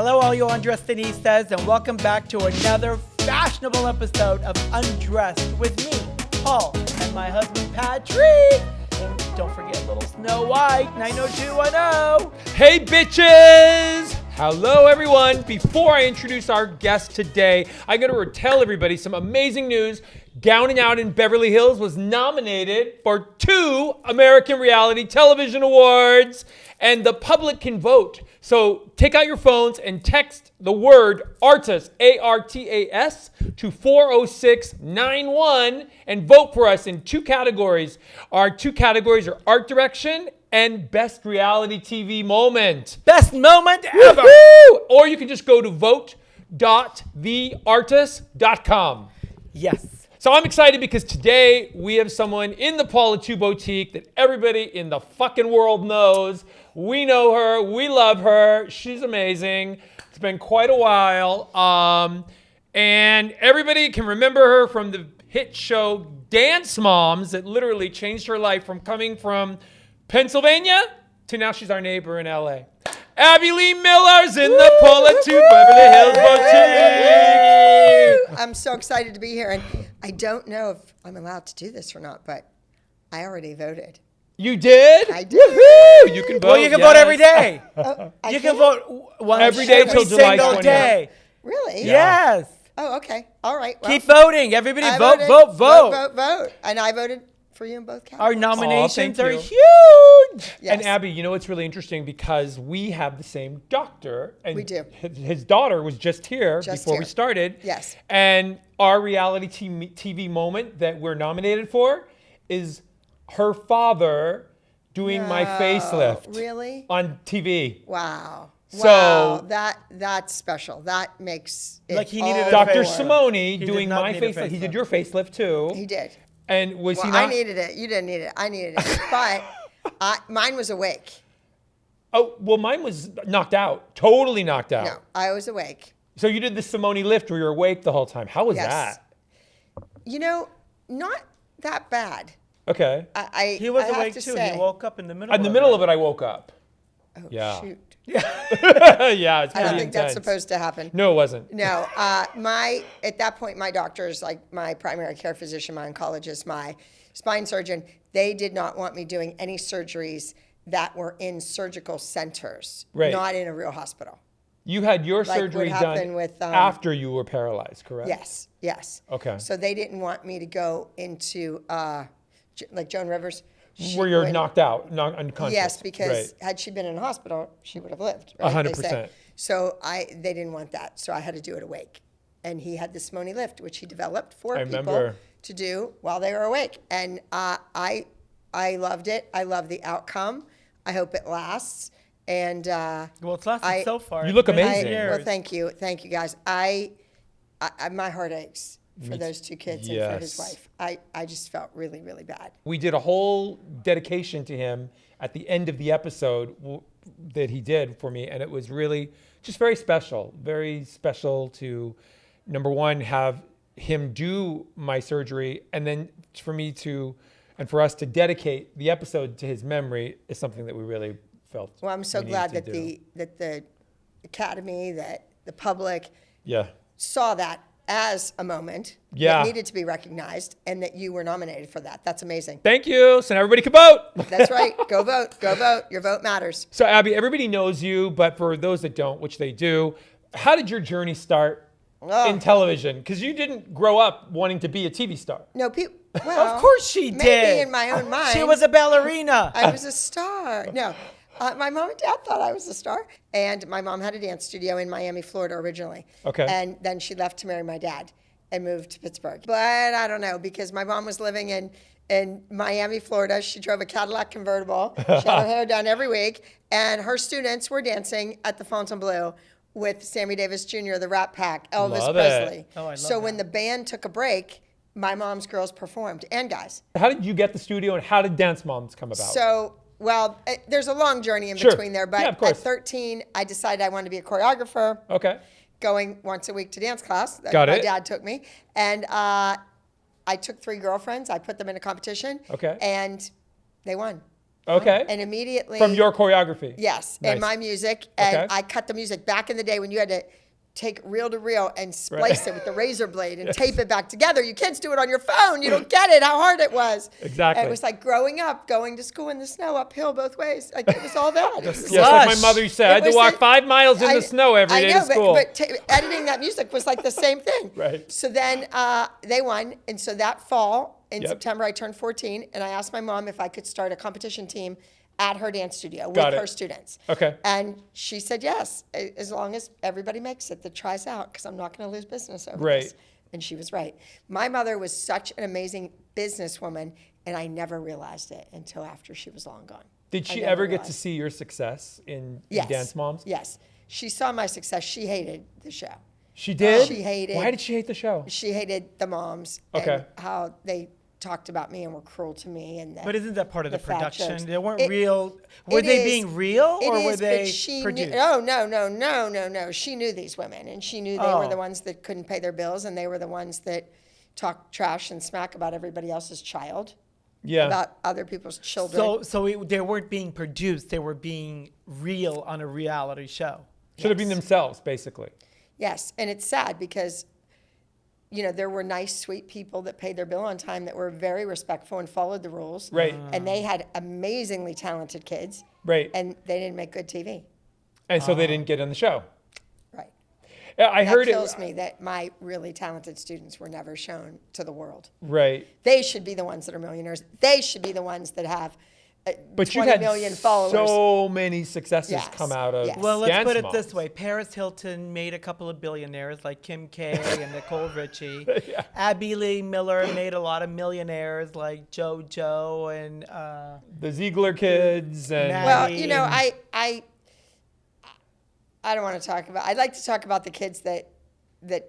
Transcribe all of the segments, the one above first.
Hello, all you Undressedistas, and welcome back to another fashionable episode of Undressed with me, Paul, and my husband, Patrik. And don't forget little Snow White, 90210. Hey, bitches! Hello, everyone. Before I introduce our guest today, I'm going to tell everybody some amazing news. Gowning Out in Beverly Hills was nominated for 2 American Reality Television Awards, and the public can vote. So take out your phones and text the word ARTAS, A-R-T-A-S, to 40691 and vote for us in 2 categories. Our 2 categories are Art Direction and Best Reality TV Moment. Best moment ever! Woo-hoo! Or you can just go to vote.theartist.com. Yes. So I'm excited because today we have someone in the Paula 2 Boutique that everybody in the fucking world knows. We know her. We love her. She's amazing. It's been quite a while. And everybody can remember her from the hit show Dance Moms that literally changed her life from coming from Pennsylvania to now she's our neighbor in LA. Abby Lee Miller's in the Paula 2 Beverly Hills Boutique. I'm so excited to be here, and I don't know if I'm allowed to do this or not, but I already voted. You did? I did. Woo-hoo! You can vote. Well, you can vote every day. You can vote every day till July single 20th. day. Really? Yeah. Yes. Oh, okay. All right. Well, Keep voting. Everybody I vote. Vote. And I voted for you in both categories. Our nominations thank are you. huge. Yes. And Abby, you know what's really interesting because we have the same doctor. And We do. His daughter was just here before we started. Yes. And our reality TV moment that we're nominated for is her father doing my facelift. Really? On TV. Wow. So that's special. That makes it Like he needed all a Dr. facelift. Simoni He doing did not my need a facelift. He did facelift. your facelift too. He did. And was he Well, not? I needed it. You didn't need it. I needed it. But mine was awake. Oh, well, mine was knocked out. Totally knocked out. No, I was awake. So you did the Simoni lift where you're awake the whole time. How was Yes. that? You know, not that bad. Okay. He was I have awake to too. say- He woke up in the middle. In the middle of it, I woke up. Oh, Yeah. shoot. Yeah, it's I pretty don't think that's intense. supposed to happen. No, it wasn't. No, at that point, my doctors, like my primary care physician, my oncologist, my spine surgeon, they did not want me doing any surgeries that were in surgical centers, Right. not in a real hospital. You had your Like surgery what done happened with, after you were paralyzed, correct? Yes. Okay. So they didn't want me to go into like Joan Rivers. Where you're knocked out, unconscious. Yes, because Right. had she been in a hospital, she would have lived. Right? 100%. They say. So they didn't want that. So I had to do it awake. And he had the Simoni lift, which he developed for I people remember. to do while they were awake. And I loved it. I love the outcome. I hope it lasts. And Well, it's lasted so far. You look It's been amazing. years. well, thank you, guys. I my heart aches for those 2 kids and for his Yes. wife. I just felt really, really bad. We did a whole dedication to him at the end of the episode that he did for me, and it was really just very special to, number one, have him do my surgery, and then for us to dedicate the episode to his memory is something that we really felt. Well, I'm so we glad needed that to do. the academy, that the public Yeah. saw that as a moment Yeah. that needed to be recognized, and that you were nominated for that. That's amazing. Thank you. So now everybody can vote. That's right. Go vote. Go vote. Your vote matters. So Abby, everybody knows you, but for those that don't, which they do, how did your journey start in television? Because you didn't grow up wanting to be a TV star. No, people. Well, Of course she maybe did. in my own mind. She was a ballerina. I was a star. No, my mom and dad thought I was a star, and my mom had a dance studio in Miami, Florida originally. Okay. And then she left to marry my dad and moved to Pittsburgh. But I don't know, because my mom was living in Miami, Florida. She drove a Cadillac convertible. She had her hair done every week, and her students were dancing at the Fontainebleau with Sammy Davis Jr., the Rat Pack, Elvis Love Presley. it. Oh, I love so when that. the band took a break, my mom's girls performed, and guys. How did you get the studio, and how did Dance Moms come about? So, well, there's a long journey in Sure. between there, but Yeah, of course. at 13, I decided I wanted to be a choreographer, Okay. going once a week to dance class. Got My it. dad took me, and I took 3 girlfriends. I put them in a competition, Okay. and they won. Okay. And immediately. From your choreography. Yes, Nice. and my music. And Okay. I cut the music back in the day when you had to take reel to reel and splice it with the razor blade and tape it back together. You kids do it on your phone. You don't get it, how hard it was. Exactly. And it was like growing up, going to school in the snow uphill both ways. Like it was all that. It was- Yes, like my Slush. mother said, I had It to was walk the- 5 miles in the snow every day to school. But editing that music was like the same thing. Right. So then they won. And so that fall in Yep. September, I turned 14 and I asked my mom if I could start a competition team at her dance studio Got with it. her students. Okay. And she said yes, as long as everybody makes it that tries out, because I'm not going to lose business over Right. this. And she was right. My mother was such an amazing businesswoman, and I never realized it until after she was long gone. Did I she never ever get to realized. see your success in Yes. Dance Moms? Yes. She saw my success. She hated the show. She did? She hated- Why did she hate the show? She hated the moms Okay. and how they talked about me and were cruel to me. And But isn't that part of the fat production? jokes. They weren't It- real. Were it they is- being real it or were is, but they she produced? Knew, oh, no. She knew these women, and she knew they were Oh. the ones that couldn't pay their bills, and they were the ones that talked trash and smack about everybody else's child, Yeah. about other people's children. They weren't being produced. They were being real on a reality show. Should have been themselves, basically. Yes, and it's sad because, there were nice, sweet people that paid their bill on time that were very respectful and followed the rules. Right. And they had amazingly talented kids. Right. And they didn't make good TV. And so they didn't get on the show. Right. I That heard kills it. me that my really talented students were never shown to the world. Right. They should be the ones that are millionaires. They should be the ones that have But you've 20 had million followers. so many successes Yes, come out of yes. Well, let's Dance put it Moms. this way. Paris Hilton made a couple of billionaires like Kim K and Nicole Richie. Yeah. Abby Lee Miller made a lot of millionaires like JoJo and The Ziegler kids and Matt- Well, Maddie I don't want to talk about. I'd like to talk about the kids that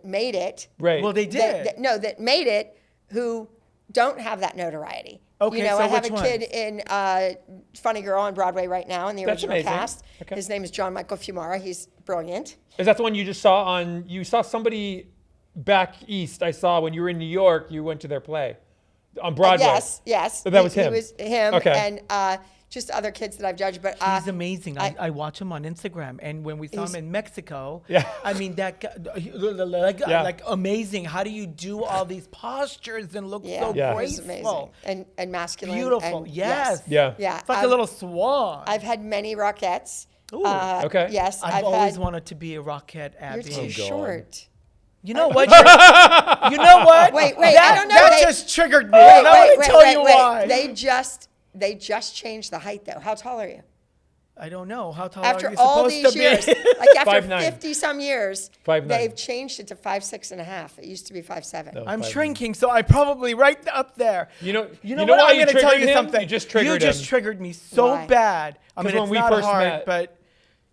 made it. right. well, they did. That made it who don't have that notoriety. Okay, so I have which a kid ones? in Funny Girl on Broadway right now in the That's original amazing. cast. Okay. His name is John Michael Fiumara. He's brilliant. Is that the one you just saw on? You saw somebody back east. I saw when you were in New York. You went to their play on Broadway. Yes. So that was him. He was him. Okay. And just other kids that I've judged. But He's amazing. I watch him on Instagram, and when we saw him in Mexico, Yeah. I mean that guy, Yeah. like amazing. How do you do all these postures and look so Yeah. It was graceful? amazing and masculine. Beautiful. And, Yes. Yeah. Yeah. It's like a little swan. I've had many Rockettes. Ooh. Okay. Yes. I've I've always had, wanted to be a Rockette, You're Abby. too God. short. You know what? You know what? Wait, That, I don't know. That They- just triggered me. and I want to tell you why. They just changed the height though. How tall are you? I don't know. How tall After are you all supposed these to years, be? like after 5'9". 50 some years, 5'9". they've changed it to 5'6.5". It used to be 5'7". No. I'm 5'9". shrinking, so I'm probably right up there. You know what? why I'm you going to tell triggered you him? something. You just triggered him. triggered me so Why? bad. I 'Cause mean, when it's we not first hard, met- but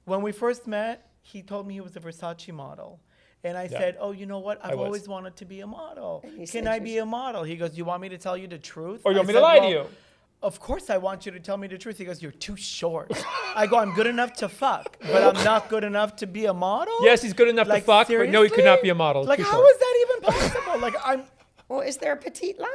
when we first met, he told me he was a Versace model. And I said, oh, you know what? I've was. always wanted to be a model. you said Can I you be a model? He goes, you want me to tell you the truth? Or you I want me to said, lie to "Well, you?" Of course I want you to tell me the truth. He goes, you're too short. I go, I'm good enough to fuck, but I'm not good enough to be a model? Yes, he's good enough to fuck, but no, he could not be a model. Like, Too how short. is that even possible? Like, I'm... Well, is there a petite line?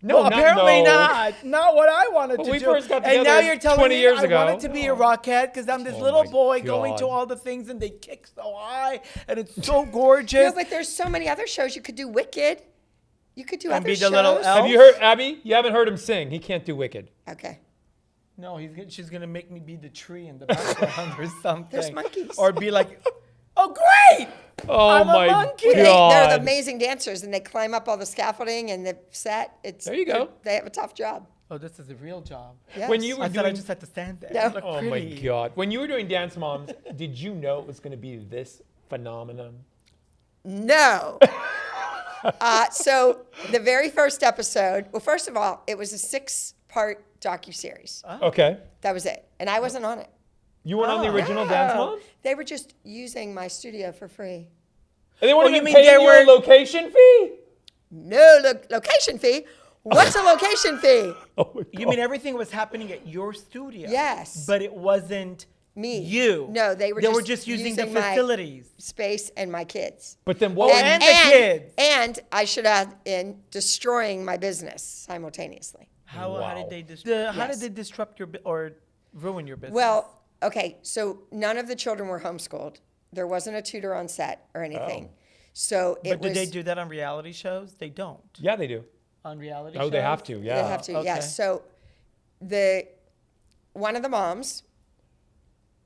No, Well, apparently no. not. Not what I wanted to we do. first got and now together you're telling 20 me years I ago. wanted to be a Rockette because I'm this Oh little my boy going to God. all the things and they kick so high and it's so gorgeous. No, but there's so many other shows. You could do Wicked. You could do And other be the shows. little elf. Have you heard Abby? You haven't heard him sing. He can't do Wicked. Okay. No, she's gonna make me be the tree in the background or something. There's monkeys. Or be like, oh great! Oh I'm a my monkey. God. They're the amazing dancers, and they climb up all the scaffolding and the set. There you go. They have a tough job. Oh, this is a real job. Yes. When you were I thought I doing, just had to stand there. No. and look oh my pretty. God, when you were doing Dance Moms, did you know it was going to be this phenomenon? No. So the very first episode, well, first of all, it was a 6-part docuseries. Okay, That was it. And I wasn't on it. you weren't on the Oh. original Dance No. Moms, They were just using my studio for free. and they weren't Oh, you even mean paying they you a were- location fee. No location fee. What's a location fee? Oh my You God. mean everything was happening at your studio? Yes. But it wasn't Me. you. No, they were just using the my facilities. space and my kids. But then what? and the kids. And I should add in destroying my business simultaneously. How did they how did they disrupt your or ruin your business? Well, okay, so none of the children were homeschooled. There wasn't a tutor on set or anything. So it but do was. they do that on reality shows? They don't. Yeah, they do. On reality shows? Oh, they have to. Yeah. They have to, Okay. yes. So one of the moms,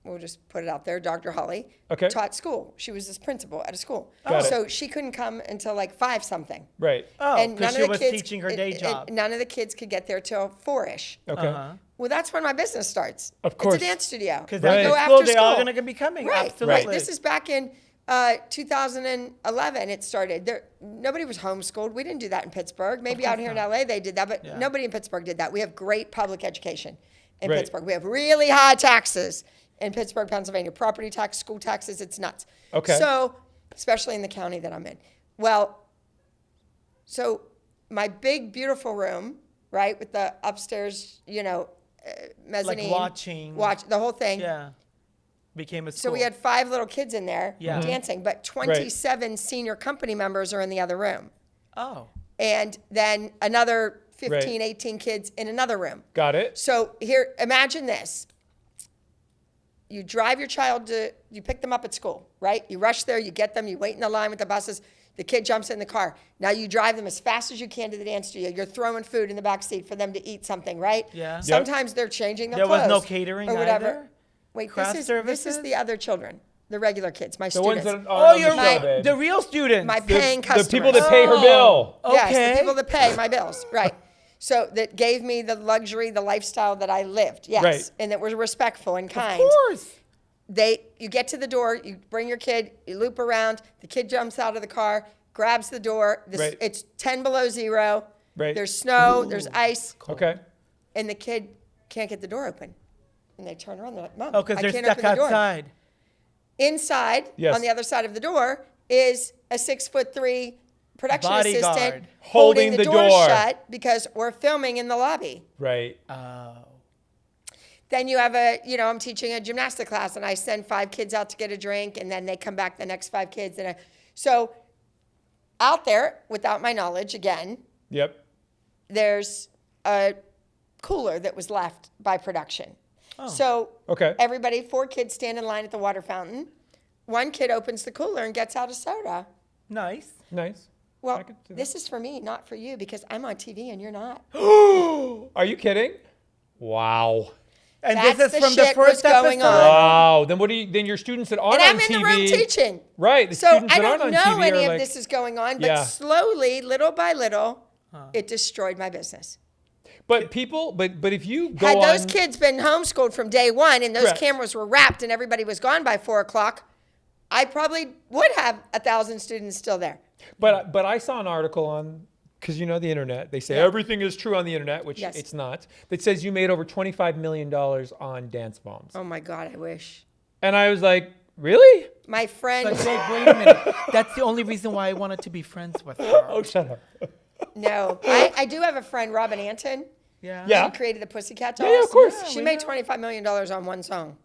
we'll just put it out there, Dr. Holly, Okay. taught school. She was this principal at a school. Got it. So she couldn't come until like 5 something. Right. Oh, because she was teaching her day job. None of the kids could get there till 4-ish. Okay. Uh-huh. Well, that's when my business starts. Of course. It's a dance studio. Because Right. after Go school, after they're all school. going to be coming. Right, Absolutely. right. This is back in 2011 it started. Nobody was homeschooled. We didn't do that in Pittsburgh. Maybe out here in LA they did that, but nobody in Pittsburgh did that. We have great public education in Right. Pittsburgh. We have really high taxes in Pittsburgh, Pennsylvania. Property tax, school taxes, it's nuts. Okay. So, especially in the county that I'm in. Well, so my big, beautiful room, right, with the upstairs, mezzanine. watch. The whole thing. Yeah. Became a school. So we had 5 little kids in there Yeah. dancing, but 27 senior company members are in the other room. Oh. And then another 15, Right. 18 kids in another room. Got it. So here, imagine this. You drive your child you pick them up at school, right? You rush there, you get them, you wait in the line with the buses. The kid jumps in the car. Now you drive them as fast as you can to the dance studio. You're throwing food in the back seat for them to eat something, right? Yeah. Yep. Sometimes they're changing their There was clothes. no catering or whatever. either? Wait, Craft this is services? the other children, the regular kids, my The ones students. that are on Oh, you're the show, right. babe. The real students. My paying customers. The people that pay her bill. Yes, Okay. the people that pay my bills, right. So that gave me the luxury, the lifestyle that I lived, yes. Right. And that was respectful and kind. Of course. You get to the door, you bring your kid, you loop around, the kid jumps out of the car, grabs the door. Right. It's 10 below zero. Right. There's snow, there's ice, Okay. and the kid can't get the door open. And they turn around, they're like, Mom, Oh, because I they're can't stuck open the door. outside. Inside, Yes. on the other side of the door, is a 6'3" production Bodyguard. assistant Holding the door. shut because we're filming in the lobby. Right. Oh. Then you have I'm teaching a gymnastic class and I send 5 kids out to get a drink and then they come back the next 5 kids. So out there, without my knowledge, again, Yep. there's a cooler that was left by production. Oh. So Okay. everybody, 4 kids stand in line at the water fountain. 1 kid opens the cooler and gets out a soda. Nice. Nice. Well, I could see that. this is for me, not for you, because I'm on TV and you're not. Are you kidding? Wow. And That's this is the from the shit first was going episode. on. Wow. Then what do you? Then your students that aren't And I'm on in TV. the room teaching. Right. The So students I that aren't don't on know TV any are of like, this is going on, but Yeah. slowly, little by little, it destroyed my business. But people. But if you go Had on. those kids been homeschooled from day one and those Correct. cameras were wrapped and everybody was gone by 4 o'clock, I probably would have 1,000 students still there. But I saw an article on, because the internet, they say everything is true on the internet, which Yes. it's not, that says you made over $25 million on dance bombs. Oh my God, I wish. And I was like, really? My friend, But wait a minute. That's the only reason why I wanted to be friends with her. Oh, shut up. no. I do have a friend, Robin Anton. Yeah. Yeah. She created the Pussycat Dolls. Yeah, of course. She we made know. $25 million on one song.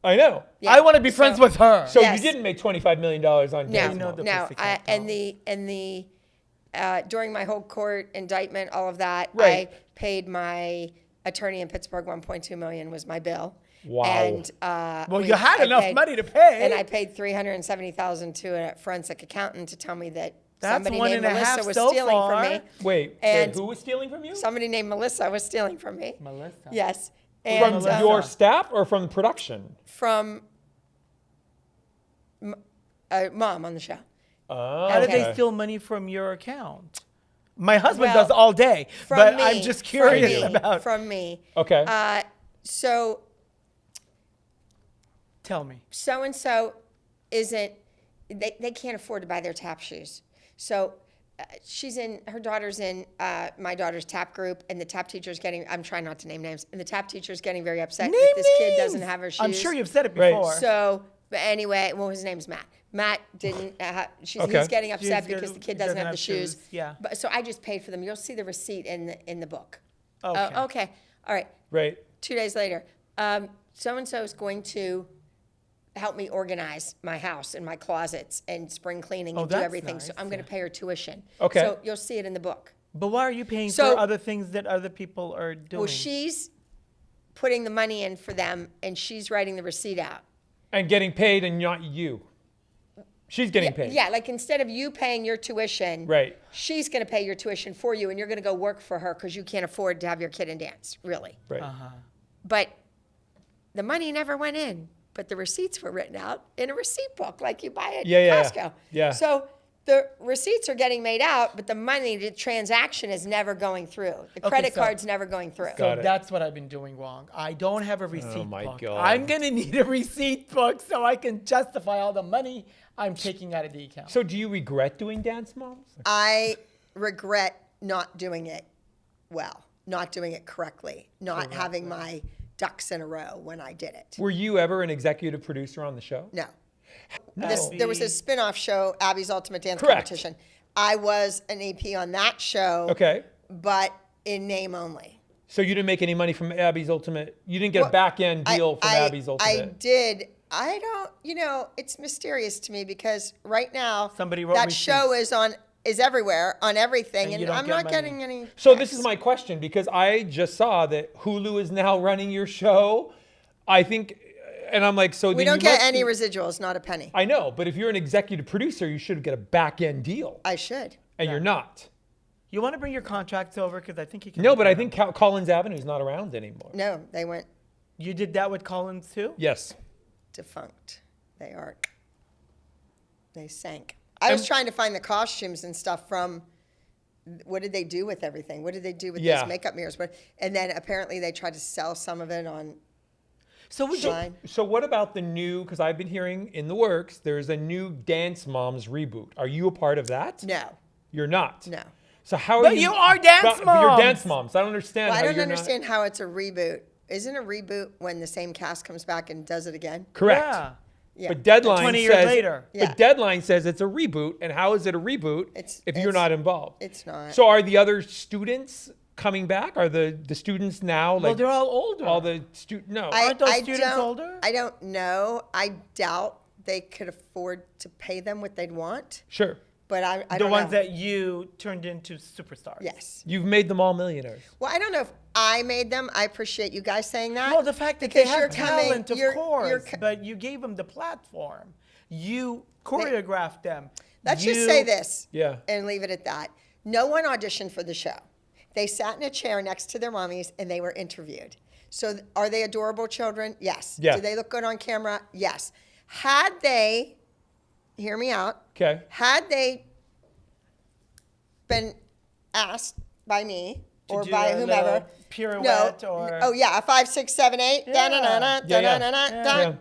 I know. Yeah. I want to be friends with her. So Yes. you didn't make $25 million on dance No, bombs. the no. Pussycat And the during my whole court indictment, all of that, Right. I paid my attorney in Pittsburgh $1.2 million was my bill. Wow. And Well, you had enough money to pay. And I paid $370,000 to a forensic accountant to tell me that That's somebody one named and a Melissa half was so stealing far. from me. Wait, And- who was stealing from you? Somebody named Melissa was stealing from me. Melissa. Yes. From And Melissa? your staff or from production? from mom on the show. Oh, How did they Okay. steal money from your account? My husband Well, does all day, From but me, I'm just curious from me, about. From me. Okay. So Tell me. so-and-so isn't, they can't afford to buy their tap shoes. So her daughter's in my daughter's tap group, and the tap teacher's getting, I'm trying not to name names, and the tap teacher's getting very upset that this kid doesn't have her shoes. I'm sure you've said it Right. before. So, but anyway, well, his name's Matt. Matt didn't, he's Okay. getting upset She's because the gonna- kid doesn't have the shoes. Yeah. But, so I just paid for them. You'll see the receipt in the book. Okay. Okay. All right. Right. 2 days later, so-and-so is going to help me organize my house and my closets and spring cleaning and do that's everything. So nice, I'm going to pay her tuition. Okay. So you'll see it in the book. But why are you paying So- for other things that other people are doing? Well, she's putting the money in for them, and she's writing the receipt out. And getting paid and not you. She's getting paid. Yeah, like instead of you paying your tuition, Right. she's going to pay your tuition for you, and you're going to go work for her because you can't afford to have your kid in dance, really. Right. But the money never went in, but the receipts were written out in a receipt book like you buy at Costco. Yeah. So the receipts are getting made out, but the money, the transaction is never going through. The credit so- card's never going through. So Got it. that's what I've been doing wrong. I don't have a receipt my book. God. I'm going to need a receipt book so I can justify all the money I'm taking out of the account. So do you regret doing Dance Moms? I regret not doing it well, not doing it correctly, not having my ducks in a row when I did it. Were you ever an executive producer on the show? No. No. There was a spin-off show, Abby's Ultimate Dance Correct. Competition. I was an EP on that show, Okay. but in name only. So you didn't make any money from Abby's Ultimate. You didn't get a back end deal from Abby's Ultimate. I did. I don't, it's mysterious to me because right now Somebody wrote that receipts. show is everywhere on everything, And and you don't I'm get not money. getting any. So this is my question, because I just saw that Hulu is now running your show. I think, and I'm like, so We then don't you get must any be- residuals, not a penny. I know, but if you're an executive producer, you should get a back end deal, I should. and you're not. You want to bring your contracts over? Because I think you can. No, make but I that think happen. Collins Avenue is not around anymore. No, they went You did that with Collins too? Yes. defunct. They sank. I was And- trying to find the costumes and stuff from. What did they do with everything? What did they do with Yeah. those makeup mirrors? And then apparently they tried to sell some of it on. So we Shine. So what about the new, because I've been hearing in the works, there's a new Dance Moms reboot. Are you a part of that? No, You're not? no. So how are But you? you are Dance But you're Moms. Dance Moms. I don't understand Well, I how don't you're understand how it's a reboot. Isn't a reboot when the same cast comes back and does it again? not. Correct. Yeah. Yeah. But Deadline 20 years says, later. Yeah. But Deadline says it's a reboot, and how is it a reboot if you're not involved? It's not. So are the other students coming back? Are the students now Well, like they're all older. all the students? No. Aren't those students older? I don't know. I doubt they could afford to pay them what they'd want. Sure. But I the don't ones know. that you turned into superstars. Yes. You've made them all millionaires. Well, I don't know if I made them. I appreciate you guys saying that. Well, the fact that because they you're have coming- talent, of you're- course, you're co- but you gave them the platform. You choreographed them. Let's just You- say this. Yeah. And leave it at that. No one auditioned for the show. They sat in a chair next to their mommies and they were interviewed. So are they adorable children? Yes. Yeah. Do they look good on camera? Yes. Had they, hear me out, Okay. had they been asked by me To or do by a whomever. little pirouette or- Oh, yeah, a 5, 6, 7, 8. Yeah. Da-na-na-na, Yeah, yeah. da-na-na-na, Yeah. da.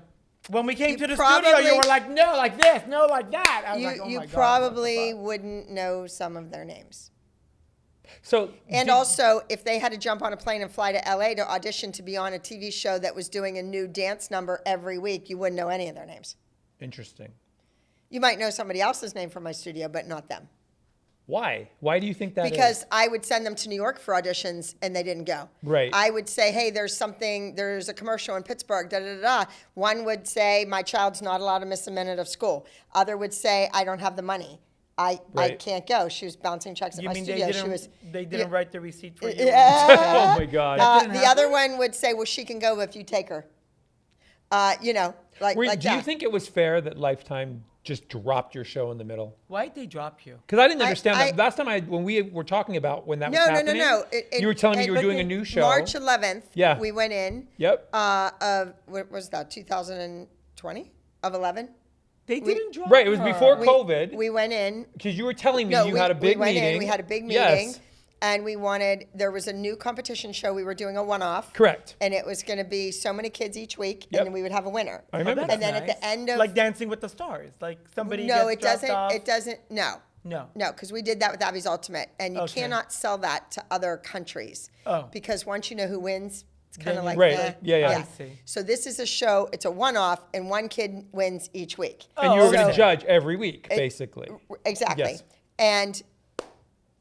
When we came You to the studio, probably- you were like, no, like this, no, like that. I was like, oh You my God, what the probably fuck? wouldn't know some of their names. So And also, if they had to jump on a plane and fly to LA to audition to be on a TV show that was doing a new dance number every week, you wouldn't know any of their names. interesting. You might know somebody else's name from my studio, but not them. Why? Why do you think that is? Because I would send them to New York for auditions and they didn't go. Right. I would say, hey, there's a commercial in Pittsburgh, da da da da. One would say, my child's not allowed to miss a minute of school. Other would say, I don't have the money. I Right. can't go. She was bouncing checks at You my mean studio. they didn't write the receipt for you? Yeah. Oh my God. didn't The other one would say, well, she can go if you take her. Like Do that. you think it was fair that Lifetime just dropped your show in the middle? Why'd they drop you? Because I didn't understand I- that. Last time when we were talking about when that was No, happening, no. you were telling me you were but doing a the- new show. March 11th, Yeah. we went in. Yep. What was that, 2020? Of 11? They didn't drop Right, it was her. before COVID. We went in. Because you were telling me No, you we, had a big we went meeting. in. We had a big meeting. Yes. And there was a new competition show. We were doing a one-off. Correct. And it was going to be so many kids each week, Yep. and then we would have a winner. I remember Oh, that. And then at the end of like Dancing with the Stars, like somebody no, gets it dropped doesn't. off. It doesn't. No. No. No, because we did that with Abby's Ultimate, and you Okay. cannot sell that to other countries. Oh. Because once you know who wins, it's kind of Then like Right. eh. Yeah. I see. So this is a show. It's a one-off, and one kid wins each week. And you were going to So- judge every week, basically. Exactly. Yes. And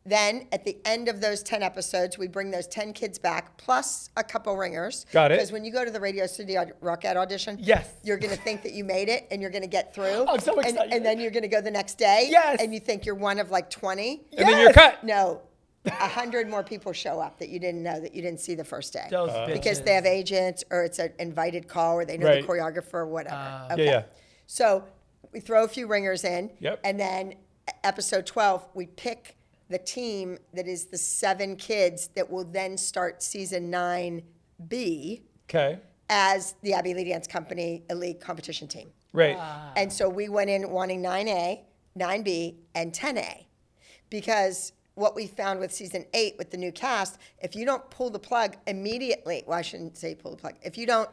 then at the end of those 10 episodes, we bring those 10 kids back, plus a couple ringers. Got it. Because when you go to the Radio City Rockette audition, Yes. you're going to think that you made it and you're going to get through. I'm so And- excited. And then you're going to go the next day. Yes. And you think you're one of like 20. And then you're cut. No. 100 more people show up that you didn't know, that you didn't see the first day. Those Because bitches. they have agents, or it's an invited call, or they know Right. the choreographer or whatever. Yeah. So we throw a few ringers in. Yep. And then episode 12, we pick the team that is the 7 kids that will then start season 9B Okay. as the Abbey Lee Dance Company elite competition team. Right. And so we went in wanting 9A, 9B, and 10A. Because what we found with season 8 with the new cast, if you don't pull the plug immediately, well, I shouldn't say pull the plug, if you don't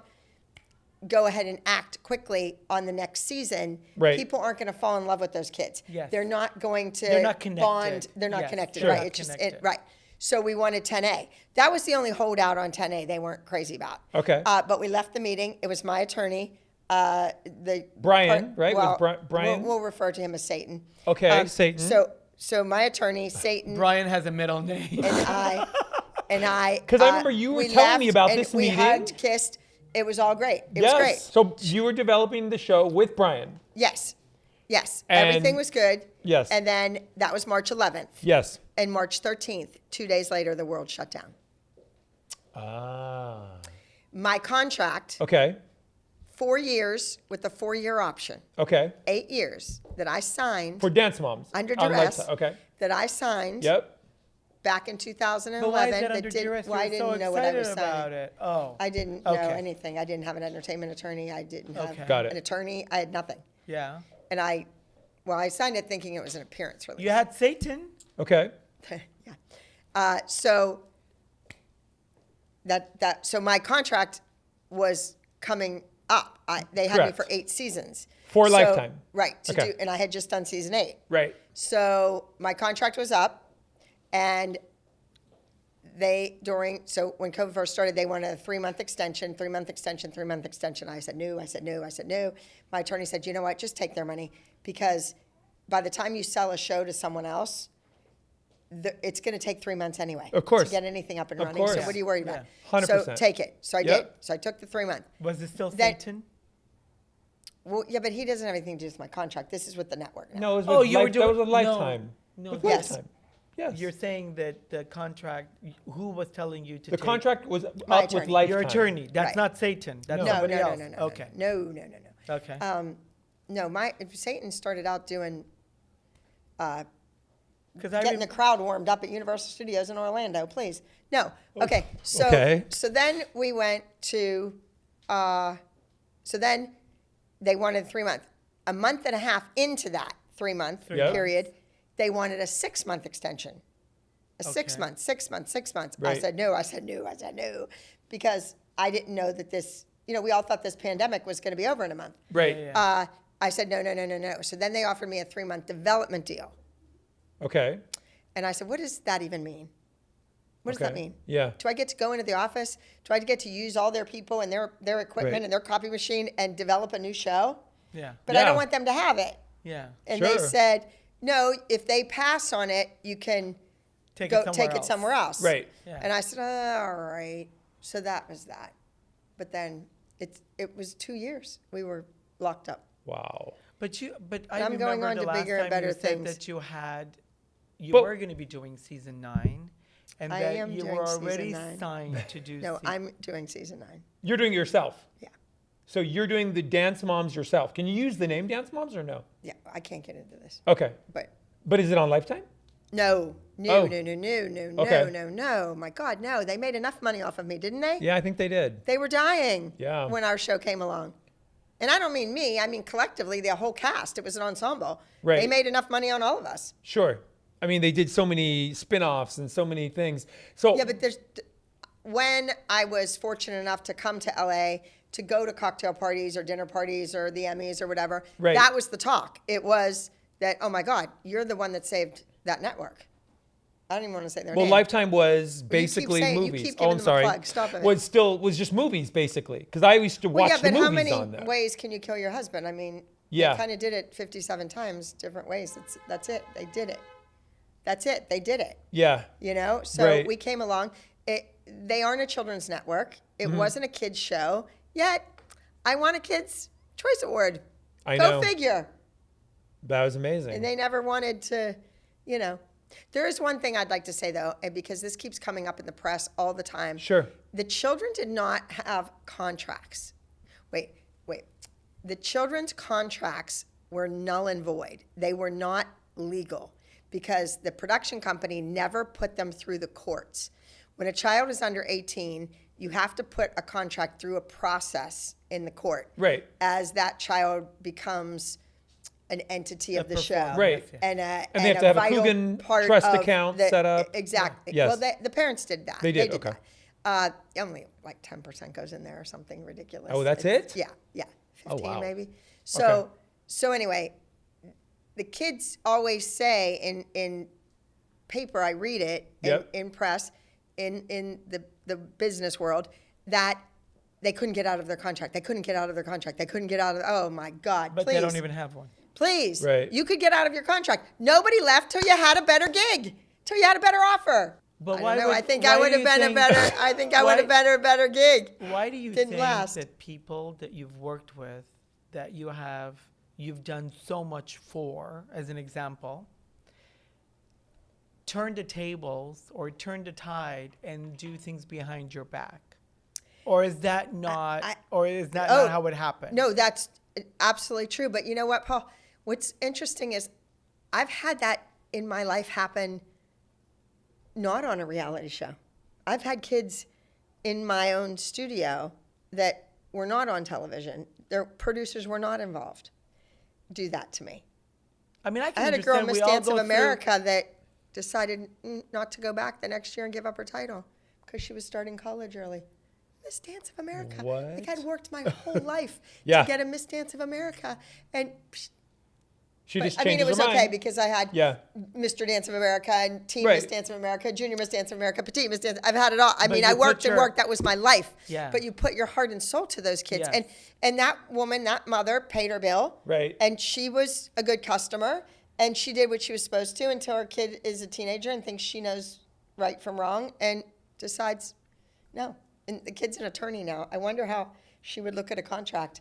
go ahead and act quickly on the next season, Right. people aren't going to fall in love with those kids. Yes. They're not going to They're not connected. bond. They're not Yes, connected, Sure. right? not It's just connected. right. So we wanted 10A. That was the only holdout on 10A they weren't crazy about. Okay. But we left the meeting. It was my attorney, the Brian, right? With Well, Brian? We'll refer to him as Satan. Okay, Satan. So my attorney, Satan, Brian has a middle name. and I. 'Cause I remember you were we telling me left, about and this we meeting. hugged, kissed. It was all great. It Yes. was great. So you were developing the show with Brian. Yes. Yes. And- Everything was good. Yes. And then that was March 11th. Yes. And March 13th, 2 days later, the world shut down. Ah. My contract, Okay. 4 years with a 4-year option, Okay. 8 years that I signed For Dance Moms. under on duress. Lifetime. Okay. That I signed Yep. back in 2011. But why is that under did, duress? well, I You were didn't so know what I was excited about signing. it. Oh. I didn't know Okay. anything. I didn't have an entertainment attorney. I didn't have Okay. Got it. an attorney. I had nothing. Yeah. And I signed it thinking it was an appearance release. You had Satan. Okay. yeah. So so my contract was coming up. They had me Correct. for 8 seasons. For So- Lifetime. Right. Okay. And I had just done season 8. Right. So my contract was up, and so when COVID first started, they wanted a 3-month extension, 3-month extension, 3-month extension. I said no, I said no, I said no. My attorney said, you know what, just take their money, because by the time you sell a show to someone else, it's going to take 3 months anyway. Of course. To get anything up and Of running. So course. what are you worried about? Yeah. 100%. So take it. So I Yep. did. So I took the 3-month. Was it still Then- Satan? Well, yeah, but he doesn't have anything to do with my contract. This is with the network now. No, it was Oh, with you were that doing- was with no. Lifetime. No, With Yes. Lifetime. Yes. You're saying that the contract, who was telling you to the take? contract was up My with attorney. Lifetime. Your attorney. That's Right. not Satan. That's No, somebody no, no, else. no, no, Okay. no. Okay. No, Satan started out doing Because getting the crowd warmed up at Universal Studios in Orlando, please. No. Okay. So Okay. so then we went to so then they wanted 3 months. A month and a half into that 3-month Yep. period, they wanted a 6-month extension. A 6 Okay. months, 6 months, 6 months. I Right. said no, I said no, I said no. Because I didn't know that this, we all thought this pandemic was going to be over in a month. Right. Yeah. I said no. So then they offered me a 3-month development deal. Okay. And I said, what does that even mean? What does that Okay. mean? Yeah. Do I get to go into the office? Do I get to use all their people and their equipment Right. and their copy machine and develop a new show? Yeah. But I Yeah. don't want them to have it. Yeah. And they Sure. said, no, if they pass on it, you can Take go it somewhere take else. it somewhere else. Right. Yeah. And I said, all right. So that was that. But then it was 2 years. We were locked up. Wow. But I I'm remember going on the to last bigger and time better you said things. that you But- were going to be doing season 9, and I that am you doing were season already 9. signed to do. No, I'm doing season 9. You're doing it yourself. Yeah. So you're doing the Dance Moms yourself. Can you use the name Dance Moms or no? Yeah, I can't get into this. Okay. But But is it on Lifetime? no. Oh. Okay. No. My God, no. They made enough money off of me, didn't they? Yeah, I think they did. They were dying Yeah. when our show came along. And I don't mean me, I mean collectively, the whole cast. It was an ensemble. Right. They made enough money on all of us. Sure. I mean, they did so many spin-offs and so many things. So Yeah, but when I was fortunate enough to come to LA to go to cocktail parties or dinner parties or the Emmys or whatever, Right. that was the talk. It was that, oh my God, you're the one that saved that network. I don't even want to say their well, name. Lifetime was keep basically saying- you movies. keep Oh, giving I'm them a sorry. plug. Stop it. Was just movies basically because I used to Well, watch yeah, the but how movies many on there. ways can you kill your husband? I mean, Yeah. they kind of did it 57 times, different ways. That's it. They did it. That's it. They did it. Yeah. So Right. we came along. They aren't a children's network. It Mm-hmm. wasn't a kids show. Yet, I won a Kids' Choice Award. I Go know. figure. That was amazing. And they never wanted to, There is one thing I'd like to say, though, and because this keeps coming up in the press all the time. Sure. The children did not have contracts. Wait. The children's contracts were null and void. They were not legal because the production company never put them through the courts. When a child is under 18, you have to put a contract through a process in the court. Right. As that child becomes an entity of the show. Right. And they have to have a Coogan trust account set up. Exactly. Yes. Well, the parents did that. They did, okay. That. Only like 10% goes in there or something ridiculous. Oh, that's it? Yeah. 15 wow. maybe. Okay. So anyway, the kids always say in paper, I read it, in press, in the business world, that they couldn't get out of their contract. They couldn't get out of their contract. They couldn't get out of, oh my God, But please. they don't even have one. Please. Right. You could get out of your contract. Nobody left till you had a better gig, till you had a better offer. But I don't know. I think I would have been a better. I think I would have been a better gig. Why do you Didn't think last. that people that you've worked with, that you've done so much for, as an example, turn the tables or turn the tide and do things behind your back? Or is that not, not how it happened? No, that's absolutely true. But you know what, Paul? What's interesting is I've had that in my life happen not on a reality show. I've had kids in my own studio that were not on television. Their producers were not involved. Do that to me. I mean, I had a girl in understand Miss we all Dance of go America that decided not to go back the next year and give up her title because she was starting college early. Miss Dance of America. What? Like I'd worked my whole life Yeah. to get a Miss Dance of America. And She just I mean, changes it was her okay mind. because I had Mr. Dance of America and Teen Right. Miss Dance of America, Junior Miss Dance of America, Petite Miss Dance. I've had it all. I mean, you I put worked and your- worked. That was my life. Yeah. But you put your heart and soul to those kids. Yes. And that woman, that mother, paid her bill. Right. And she was a good customer. And she did what she was supposed to until her kid is a teenager and thinks she knows right from wrong and decides, no. And the kid's an attorney now. I wonder how she would look at a contract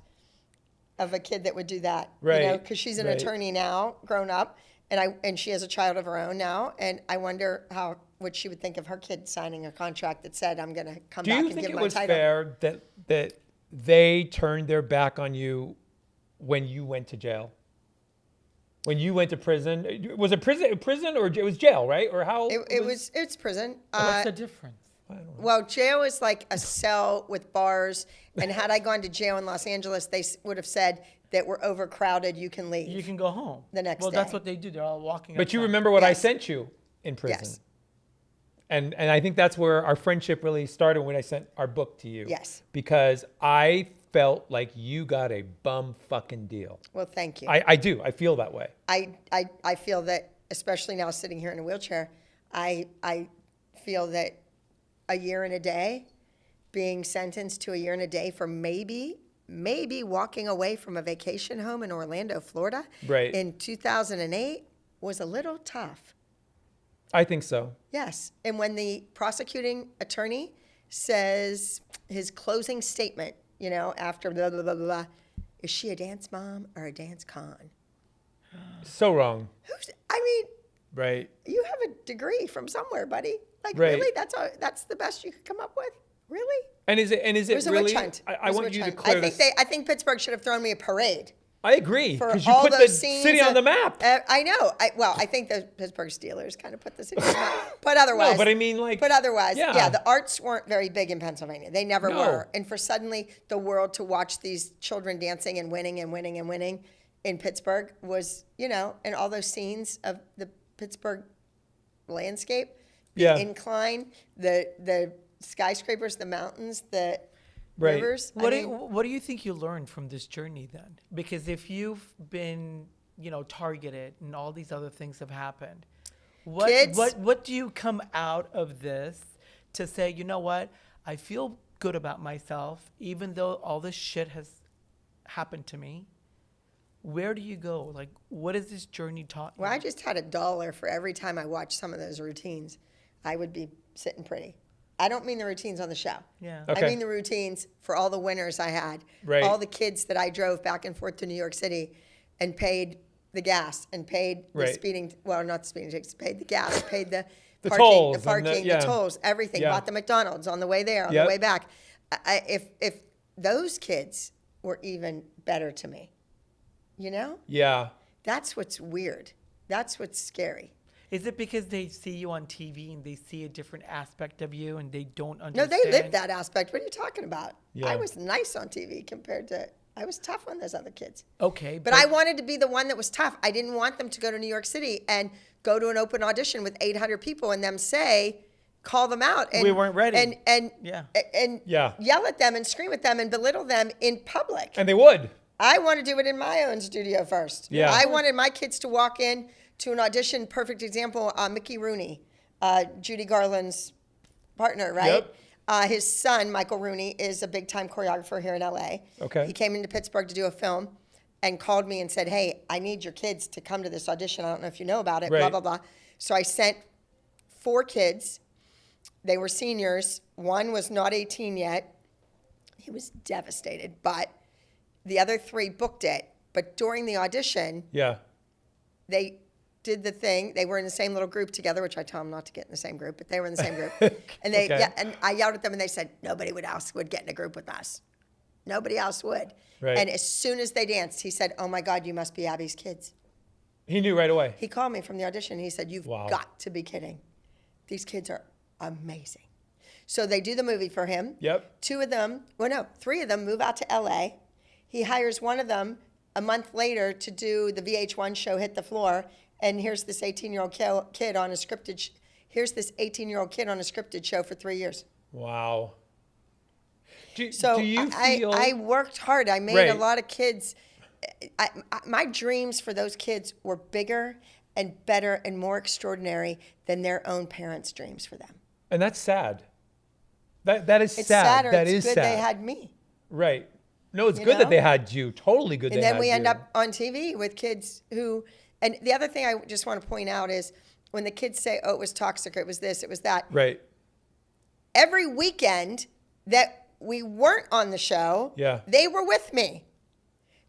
of a kid that would do that. Right. You know, because she's an Right. attorney now, grown up, and she has a child of her own now. And I wonder what she would think of her kid signing a contract that said, I'm going to come Do back you and think give it my was title. fair that they turned their back on you when you went to jail? When you went to prison? Was it prison or it was jail, right? Or how? It's prison. What's the difference? Well, jail is like a cell with bars. And had I gone to jail in Los Angeles, they would have said that we're overcrowded. You can leave. You can go home. The next Well, that's day. what they do. They're all walking But you outside. remember what I Yes. sent you in prison. Yes. And I think that's where our friendship really started when I sent our book to you. Yes. Because I felt like you got a bum fucking deal. Well, thank you. I do. I feel that way. I feel that, especially now sitting here in a wheelchair, I feel that a year and a day, being sentenced to a year and a day for maybe walking away from a vacation home in Orlando, Florida, Right. in 2008 was a little tough. I think so. Yes. And when the prosecuting attorney says his closing statement, you know, after blah, blah, blah, blah, is she a dance mom or a dance con? So wrong. I mean, Right. you have a degree from somewhere, buddy. Like, Right. really? That's the best you could come up with? Really? And is it It was a really? witch hunt. I It was a want witch you to hunt. clear this. I think Pittsburgh should have thrown me a parade I agree. for Because you all put the those scenes. city on the map. I know. I think the Pittsburgh Steelers kind of put the city on the map. But otherwise. No, but I mean, like. But otherwise, yeah. yeah, the arts weren't very big in Pennsylvania. They never No. were. And for suddenly the world to watch these children dancing and winning and winning and winning in Pittsburgh was, you know, and all those scenes of the Pittsburgh landscape, the Yeah. incline, the skyscrapers, the mountains, the Right. rivers. What do you think you learned from this journey then? Because if you've been, targeted and all these other things have happened, what do you come out of this to say, you know what? I feel good about myself, even though all this shit has happened to me. Where do you go? Like, what has this journey taught you? Well, I just had $1 for every time I watched some of those routines. I would be sitting pretty. I don't mean the routines on the show. Yeah. Okay. I mean the routines for all the winners I had. Right. All the kids that I drove back and forth to New York City and paid the gas and paid the Right. speeding, well, not the speeding tickets, paid the gas, paid the The parking, tolls the and parking, yeah. the tolls, everything. Yeah. Bought the McDonald's on the way there, on Yep. the way back. If those kids were even better to me, you know? Yeah. That's what's weird. That's what's scary. Is it because they see you on TV and they see a different aspect of you and they don't No, understand? they lived that aspect. What are you talking about? Yeah. I was nice on TV compared to, I was tough on those other kids. Okay. But I wanted to be the one that was tough. I didn't want them to go to New York City and go to an open audition with 800 people and them say, call them out. And, We weren't ready. And Yeah. Yeah. yell at them and scream at them and belittle them in public. And they would. I want to do it in my own studio first. Yeah. I wanted my kids to walk in to an audition. Perfect example, Mickey Rooney, Judy Garland's partner, right? Yep. His son, Michael Rooney, is a big-time choreographer here in LA. Okay. He came into Pittsburgh to do a film and called me and said, hey, I need your kids to come to this audition. I don't know if you know about it, blah, Right. blah, blah. So I sent 4 kids. They were seniors. One was not 18 yet. He was devastated, but the other 3 booked it. But during the audition, Yeah. they did the thing. They were in the same little group together, which I tell them not to get in the same group, but they were in the same group. And they, Okay. yeah, and I yelled at them, and they said nobody else would get in a group with us. Nobody else would. Right. And as soon as they danced, he said, "Oh my God, you must be Abby's kids." He knew right away. He called me from the audition. He said, "You've Wow. got to be kidding. These kids are amazing." So they do the movie for him. Yep. 3 of them move out to LA. He hires one of them a month later to do the VH1 show Hit the Floor. And here's this 18-year-old kid on a scripted here's this 18-year-old kid on a scripted show for 3 years. Wow. So do you feel... I worked hard. I made Right. a lot of kids. My dreams for those kids were bigger and better and more extraordinary than their own parents' dreams for them. And that's sad. That is It's sad. sad, or That it's is good sad. they had me. Right. No, it's You good that know? they had you. Totally good And they had then we you. end up on TV with kids who, and the other thing I just want to point out is when the kids say, oh, it was toxic, or it was this, it was that. Right. Every weekend that we weren't on the show, Yeah. they were with me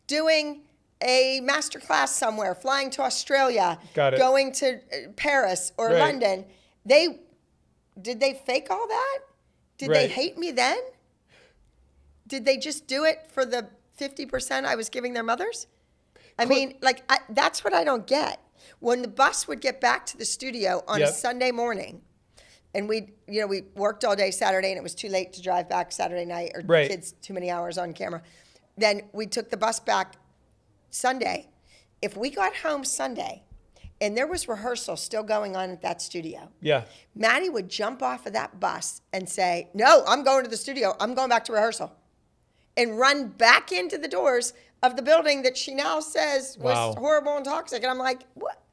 doing a master class somewhere, flying to Australia, Got it. going to Paris or Right. London. Did they fake all that? Did they Right. hate me then? Did they just do it for the 50% I was giving their mothers? I mean, that's what I don't get. When the bus would get back to the studio on a Yep. Sunday morning, and we worked all day Saturday, and it was too late to drive back Saturday night, or Right. kids too many hours on camera. Then we took the bus back Sunday. If we got home Sunday, and there was rehearsal still going on at that studio, Yeah. Maddie would jump off of that bus and say, "No, I'm going to the studio. I'm going back to rehearsal," and run back into the doors of the building that she now says was Wow. horrible and toxic. And I'm like, what?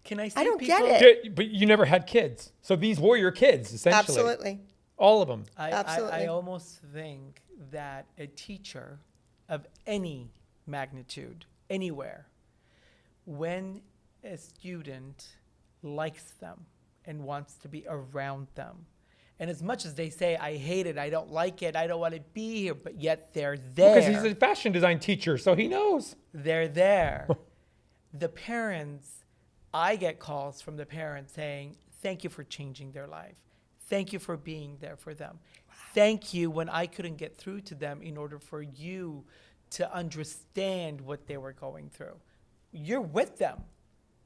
Can I see I don't people? get it. But you never had kids. So these were your kids, essentially. Absolutely. All of them. Absolutely. I almost think that a teacher of any magnitude, anywhere, when a student likes them and wants to be around them, and as much as they say, I hate it, I don't like it, I don't want to be here, but yet they're there. Because he's a fashion design teacher, so he knows. They're there. The parents, I get calls from the parents saying, thank you for changing their life. Thank you for being there for them. Thank you when I couldn't get through to them in order for you to understand what they were going through. You're with them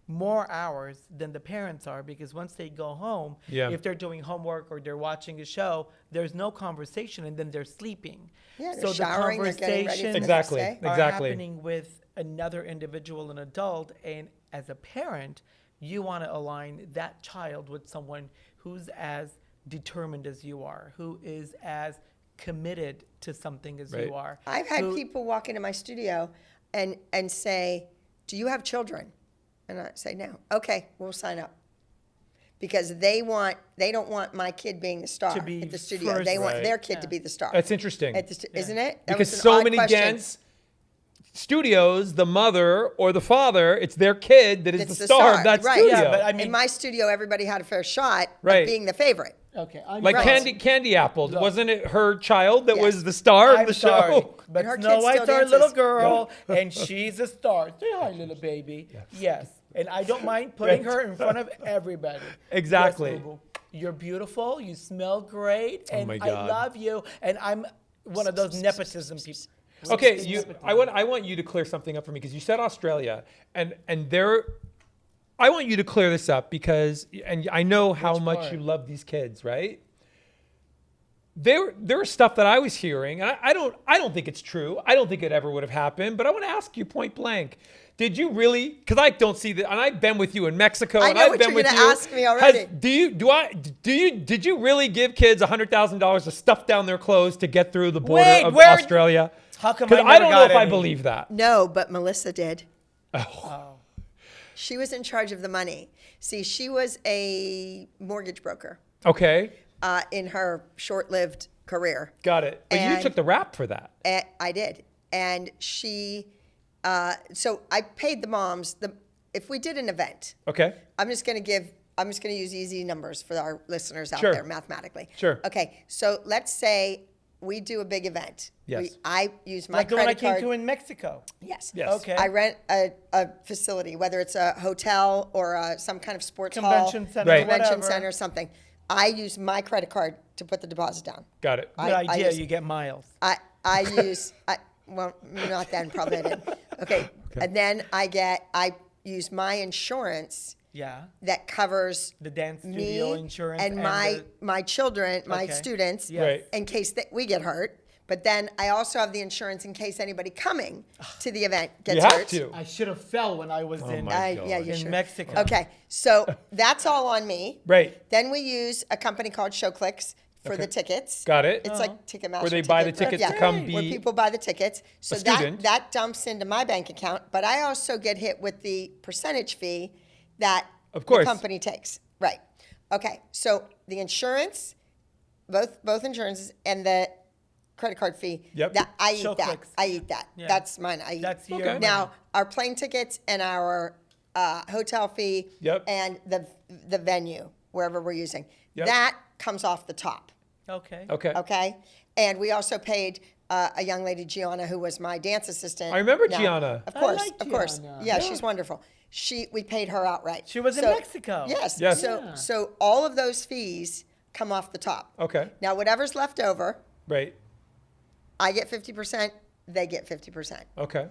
more hours than the parents are, because once they go home, Yeah. if they're doing homework or they're watching a show, there's no conversation, and then they're sleeping. Yeah, they're so showering, the they're getting ready for conversations the Exactly. next day. are Exactly. happening with another individual, an adult, and as a parent, you want to align that child with someone who's as determined as you are, who is as committed to something as Right. you are. I've had who- people walk into my studio and say, do you have children? And I say, no. Okay, we'll sign up. Because they don't want my kid being the star To be at the studio. first. They want Right. their kid Yeah. to be the star. That's interesting. Isn't it? That Because was an so odd many question. dance studios, the mother or the father, it's their kid that is It's the the star star, of that right. studio. Yeah, but I mean- In my studio, everybody had a fair shot Right. of being the favorite. Okay. Like Candy Apple. Wasn't it her child that was the star of the show? But her Snow kid White's still our dances. little girl, and she's a star. Say hi, little baby. Yes. And I don't mind putting her in front of everybody. Exactly. Yes, Oooh. You're beautiful. You smell great. And my I God. love you. And I'm one of those nepotism people. Okay, I want you to clear something up for me because you said Australia, and there, I want you to clear this up because, and I know how much part? you love these kids, right? There was stuff that I was hearing, and I don't think it's true. I don't think it ever would have happened. But I want to ask you point blank: did you really? Because I don't see that, and I've been with you in Mexico. I and know I've what been you're with gonna you. ask me already. Did you really give kids $100,000 to stuff down their clothes to get through the border Wait, of where- Australia? How come Because I I don't know never if got I any? believe that. No, but Melissa did. Oh. She was in charge of the money. See, she was a mortgage broker Okay, in her short-lived career. got it. But you And- took the rap for that. I did. And she, so I paid the moms, if we did an event, Okay. I'm just going to use easy numbers for our listeners out Sure. there mathematically. Sure. Okay, so let's say we do a big event. Yes. I use my Like the one I credit came card. to in Mexico. Yes. Yes. Okay. I rent a facility, whether it's a hotel or some kind of sports Convention hall, center, Right. convention whatever. center, something. I use my credit card to put the deposit down. Got it. Good I idea. use- You get miles. I use, well, not then, probably I didn't. Okay. And then I use my insurance Yeah. that covers The dance me studio insurance and my children, my Okay. students, Yes. Right. in case that we get hurt. But then I also have the insurance in case anybody coming to the event gets You have hurt. to. I should have fell when I was in. my Yeah, you In should. Mexico. Okay, so that's all on me. Right. Then we use a company called ShowClicks for Okay. the tickets. Got it. It's like Ticketmaster. Where they buy the tickets yeah, to come where be people buy the tickets. So student. that dumps into my bank account, but I also get hit with the percentage fee that Of course. the company takes. Right. Okay. So the insurance, both insurances and the credit card fee. Yep. That I eat that. ShowClicks. I eat that. Yeah. That's mine. I eat. That's your Okay. money. Now our plane tickets and our hotel fee Yep. and the venue wherever we're using Yep. that comes off the top. Okay. Okay. Okay. And we also paid a young lady, Gianna, who was my dance assistant. I remember Now, Gianna. Of I course, like of course. Gianna. Yeah, she's wonderful. We paid her outright. She was in Mexico. Yes. Yes. So Yeah. so all of those fees come off the top. Okay. Now whatever's left over, Right. I get 50%. They get 50%. Okay.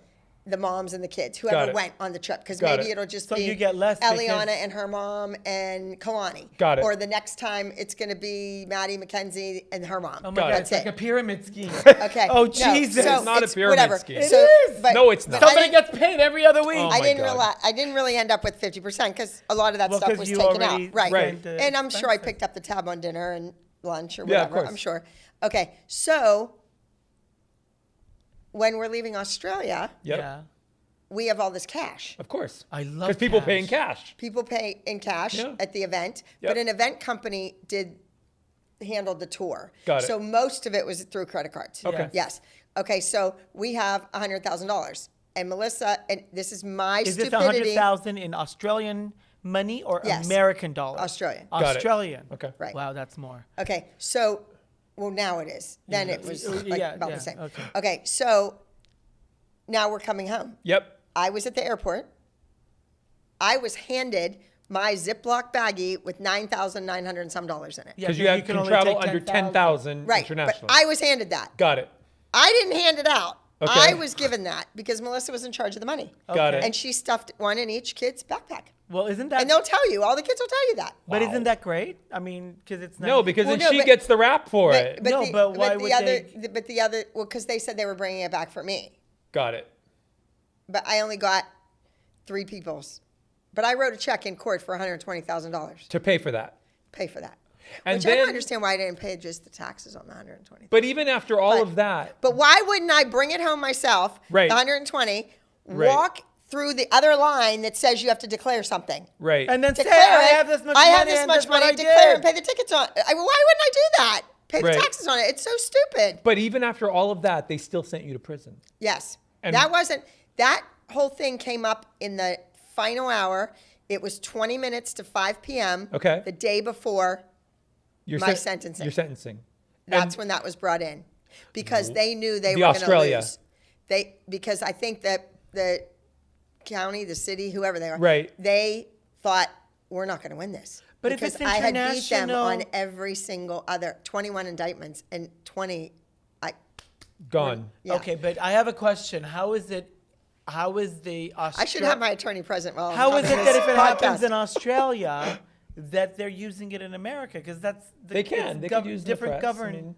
The moms and the kids, Got whoever it. went on the trip, because Got maybe it. it'll just So be you get less Eliana because- and her mom and Kalani. Got it. Or the next time it's going to be Maddie McKenzie and her mom. Oh my Got God, it. it's like a pyramid scheme. Okay. Oh, No, Jesus. So It's not a it's pyramid whatever. scheme. So, It is. but- No, it's but not. Somebody gets paid every other week. Oh I my didn't God. realize. I didn't really end up with 50% because a lot of that Well, stuff 'cause was you taken out. already Right. Right. the And I'm sure I expenses. picked up the tab on dinner and lunch or Yeah, of whatever. course. I'm sure. Okay. So when we're leaving Australia, Yep. Yeah. we have all this cash. Of course. I love Because people cash. pay in cash. People pay in cash Yeah. at the event, Yep. but an event company handled the tour. Got it. So most of it was through credit cards. Okay. Yes. Okay. So we have $100,000, and Melissa, and this is my Is this stupidity. 100,000 in Australian money or Yes. American dollars? Australian. Got it. Australian. Okay. Right. Wow, that's more. Okay, so, well, now it is. Then it was like Yeah, about yeah, the same. okay. Okay, so now we're coming home. Yep. I was at the airport. I was handed my Ziploc baggie with $9,900 and some dollars in it. Yeah, Because you can can only travel take under 10,000. 10,000 Right, internationally. but I was handed that. Got it. I didn't hand it out. Okay. I was given that because Melissa was in charge of the money. Got Okay. it. And she stuffed one in each kid's backpack. Well, isn't that? And they'll tell you, all the kids will tell you that. But Wow. isn't that great? I mean, because it's not. No, because Well, then no, she but- gets the rap for it. No, but why the would other, they- But the other, well, because they said they were bringing it back for me. Got it. But I only got 3 people's. But I wrote a check in court for $120,000 To pay for that. pay for that. And Which I then, don't understand why I didn't pay just the taxes on the 120. but even after all of that, But why wouldn't I bring it home myself, Right. the 120, Right. walk through the other line that says you have to declare something? right. And then say, Declare I it. have this much I money. have this and much that's what money. I Declare did. and pay the tickets on. Why wouldn't I do that? Pay the Right. taxes on it. It's so stupid. But even after all of that, they still sent you to prison. Yes. And- That whole thing came up in the final hour. It was 20 minutes to 5 p.m. Okay. The day before My sentencing. Your sentencing. That's when that was brought in, because they knew they were going to Australia. lose. Because I think that the county, the city, whoever they are, Right. they thought we're not going to win this. But if because it's I had beat them international- on every single other 21 indictments and 20. Gone. Yeah. Okay, but I have a question. How is the I should have my attorney present while How I'm is on it this that if it happens podcast. in Australia, that they're using it in America? Because that's They can. They could use the different press. govern. I mean,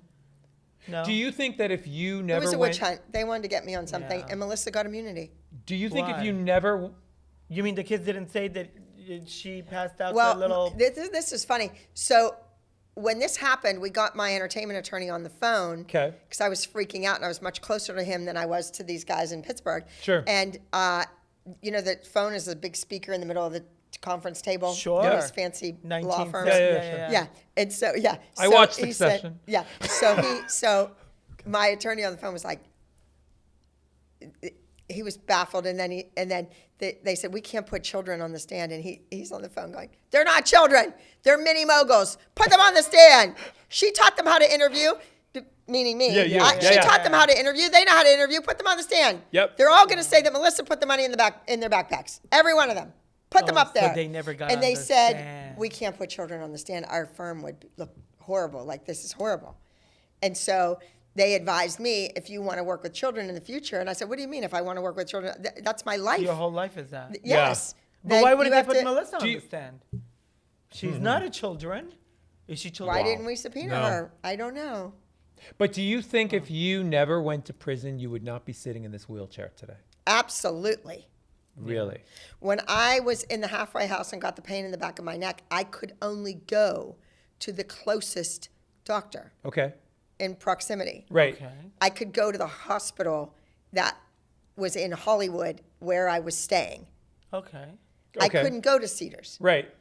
No. do you think that if you It never was a went, witch hunt. They wanted to get me on something, Yeah. and Melissa got immunity. do you think if Why? you never, You mean the kids didn't say that she passed out Well, the little? this is funny. So when this happened, we got my entertainment attorney on the phone. Okay. Because I was freaking out, and I was much closer to him than I was to these guys in Pittsburgh. Sure. And the phone is a big speaker in the middle of the conference table. Sure. Those fancy law 19 firms. Yeah. Yeah. And so, yeah. I So watched he said- Succession. Yeah. So my attorney on the phone was like, he was baffled, and then they said, we can't put children on the stand, and he's on the phone going, they're not children, they're mini moguls, put them on the stand. She taught them how to interview, meaning me. Yeah, you. She Yeah. taught them how to interview. They know how to interview. Put them on the stand. Yep. They're all going to say that Melissa put the money in their backpacks. Every one of them. Put them Oh, up so there. they never got And on they the said, stand. we can't put children on the stand. Our firm would look horrible. Like, this is horrible. And so they advised me, if you want to work with children in the future. And I said, what do you mean if I want to work with children? That's my life. Your whole life is that. Yes. But Then why wouldn't you they have put to- Melissa on Do you- the stand? She's not a children. Is she children? Why didn't we subpoena No. her? I don't know. but do you think if you never went to prison, you would not be sitting in this wheelchair today? Absolutely. Really? When I was in the halfway house and got the pain in the back of my neck, I could only go to the closest doctor Okay. in proximity. Right. Okay. I could go to the hospital that was in Hollywood where I was staying. Okay. I Okay. couldn't go to Cedars. Right.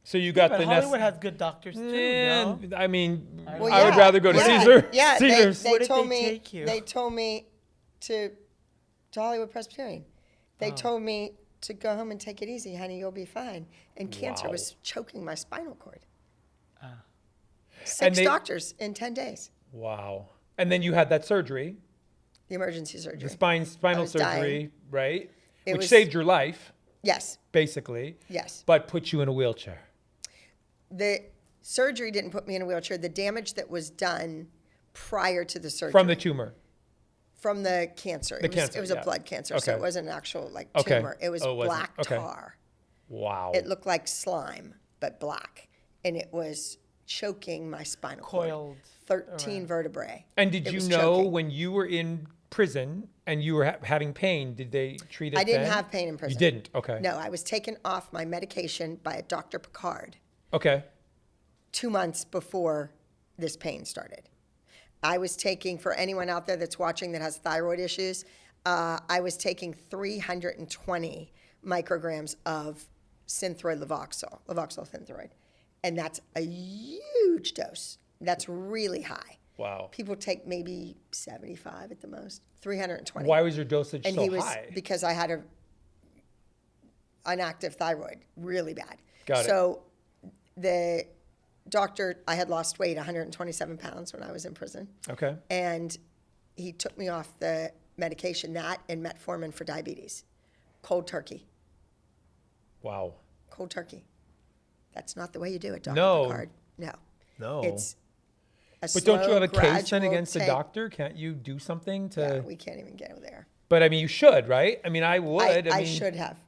So you got But the Hollywood nest. has good doctors too. No? And, I mean, Well, I would yeah, rather go to yeah, Caesar. Yeah, Caesars. they Where did told they me. take you? They told me to Hollywood Presbyterian. They told me to go home and take it easy, honey. You'll be fine. And cancer Wow. was choking my spinal cord. Ah. 6 they- doctors in 10 days. Wow. And then you had that surgery, The emergency surgery. the spinal was surgery, right? It Which was- saved your life, Yes, basically, yes. but put you in a wheelchair. The surgery didn't put me in a wheelchair. The damage that was done prior to the surgery. From the tumor. From the cancer. The It was, cancer, it was yeah. a blood cancer, so Okay. it wasn't an actual Okay. tumor. It was Oh, it wasn't. black Okay. tar. Wow. It looked like slime, but black. And it was choking my spinal Coiled cord. 13 around. vertebrae. And did It you was know choking. when you were in prison and you were having pain, did they treat it I didn't then? have pain in prison. You didn't? Okay. No, I was taken off my medication by a Dr. Picard Okay. 2 months before this pain started. I was taking, for anyone out there that's watching that has thyroid issues, I was taking 320 micrograms of Synthroid Levoxyl Synthroid. And that's a huge dose. That's really high. Wow. People take maybe 75 at the most, 320. Why was your dosage And so he was, high? because I had an active thyroid, really bad. Got it. So the doctor, I had lost weight, 127 pounds when I was in prison. Okay. And he took me off the medication, that and metformin for diabetes. Cold turkey. Wow. Cold turkey. That's not the way you do it, Dr. No. Picard. No. No. It's a But don't you slow, have a case then gradual against the take. doctor? Can't you do something to? Yeah, we can't even get there. But I mean, you should, right? I mean, I would. I mean, should have.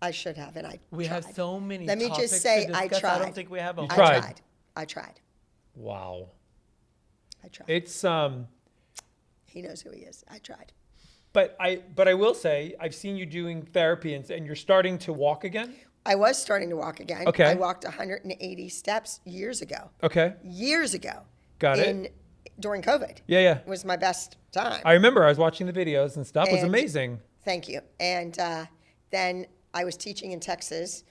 I should have, and I We have tried. so many. Let me topics just say, to I discuss. I tried. don't think we have a. You I tried. tried. I tried. Wow. I tried. It's He knows who he is. I tried. But I will say I've seen you doing therapy and you're starting to walk again. I was starting to walk again. Okay. I walked 180 steps years ago. Okay. Years ago. Got it. During COVID. Yeah, yeah. Was my best time. I remember I was watching the videos and stuff. It was And- amazing. Thank you. And then I was teaching in Texas.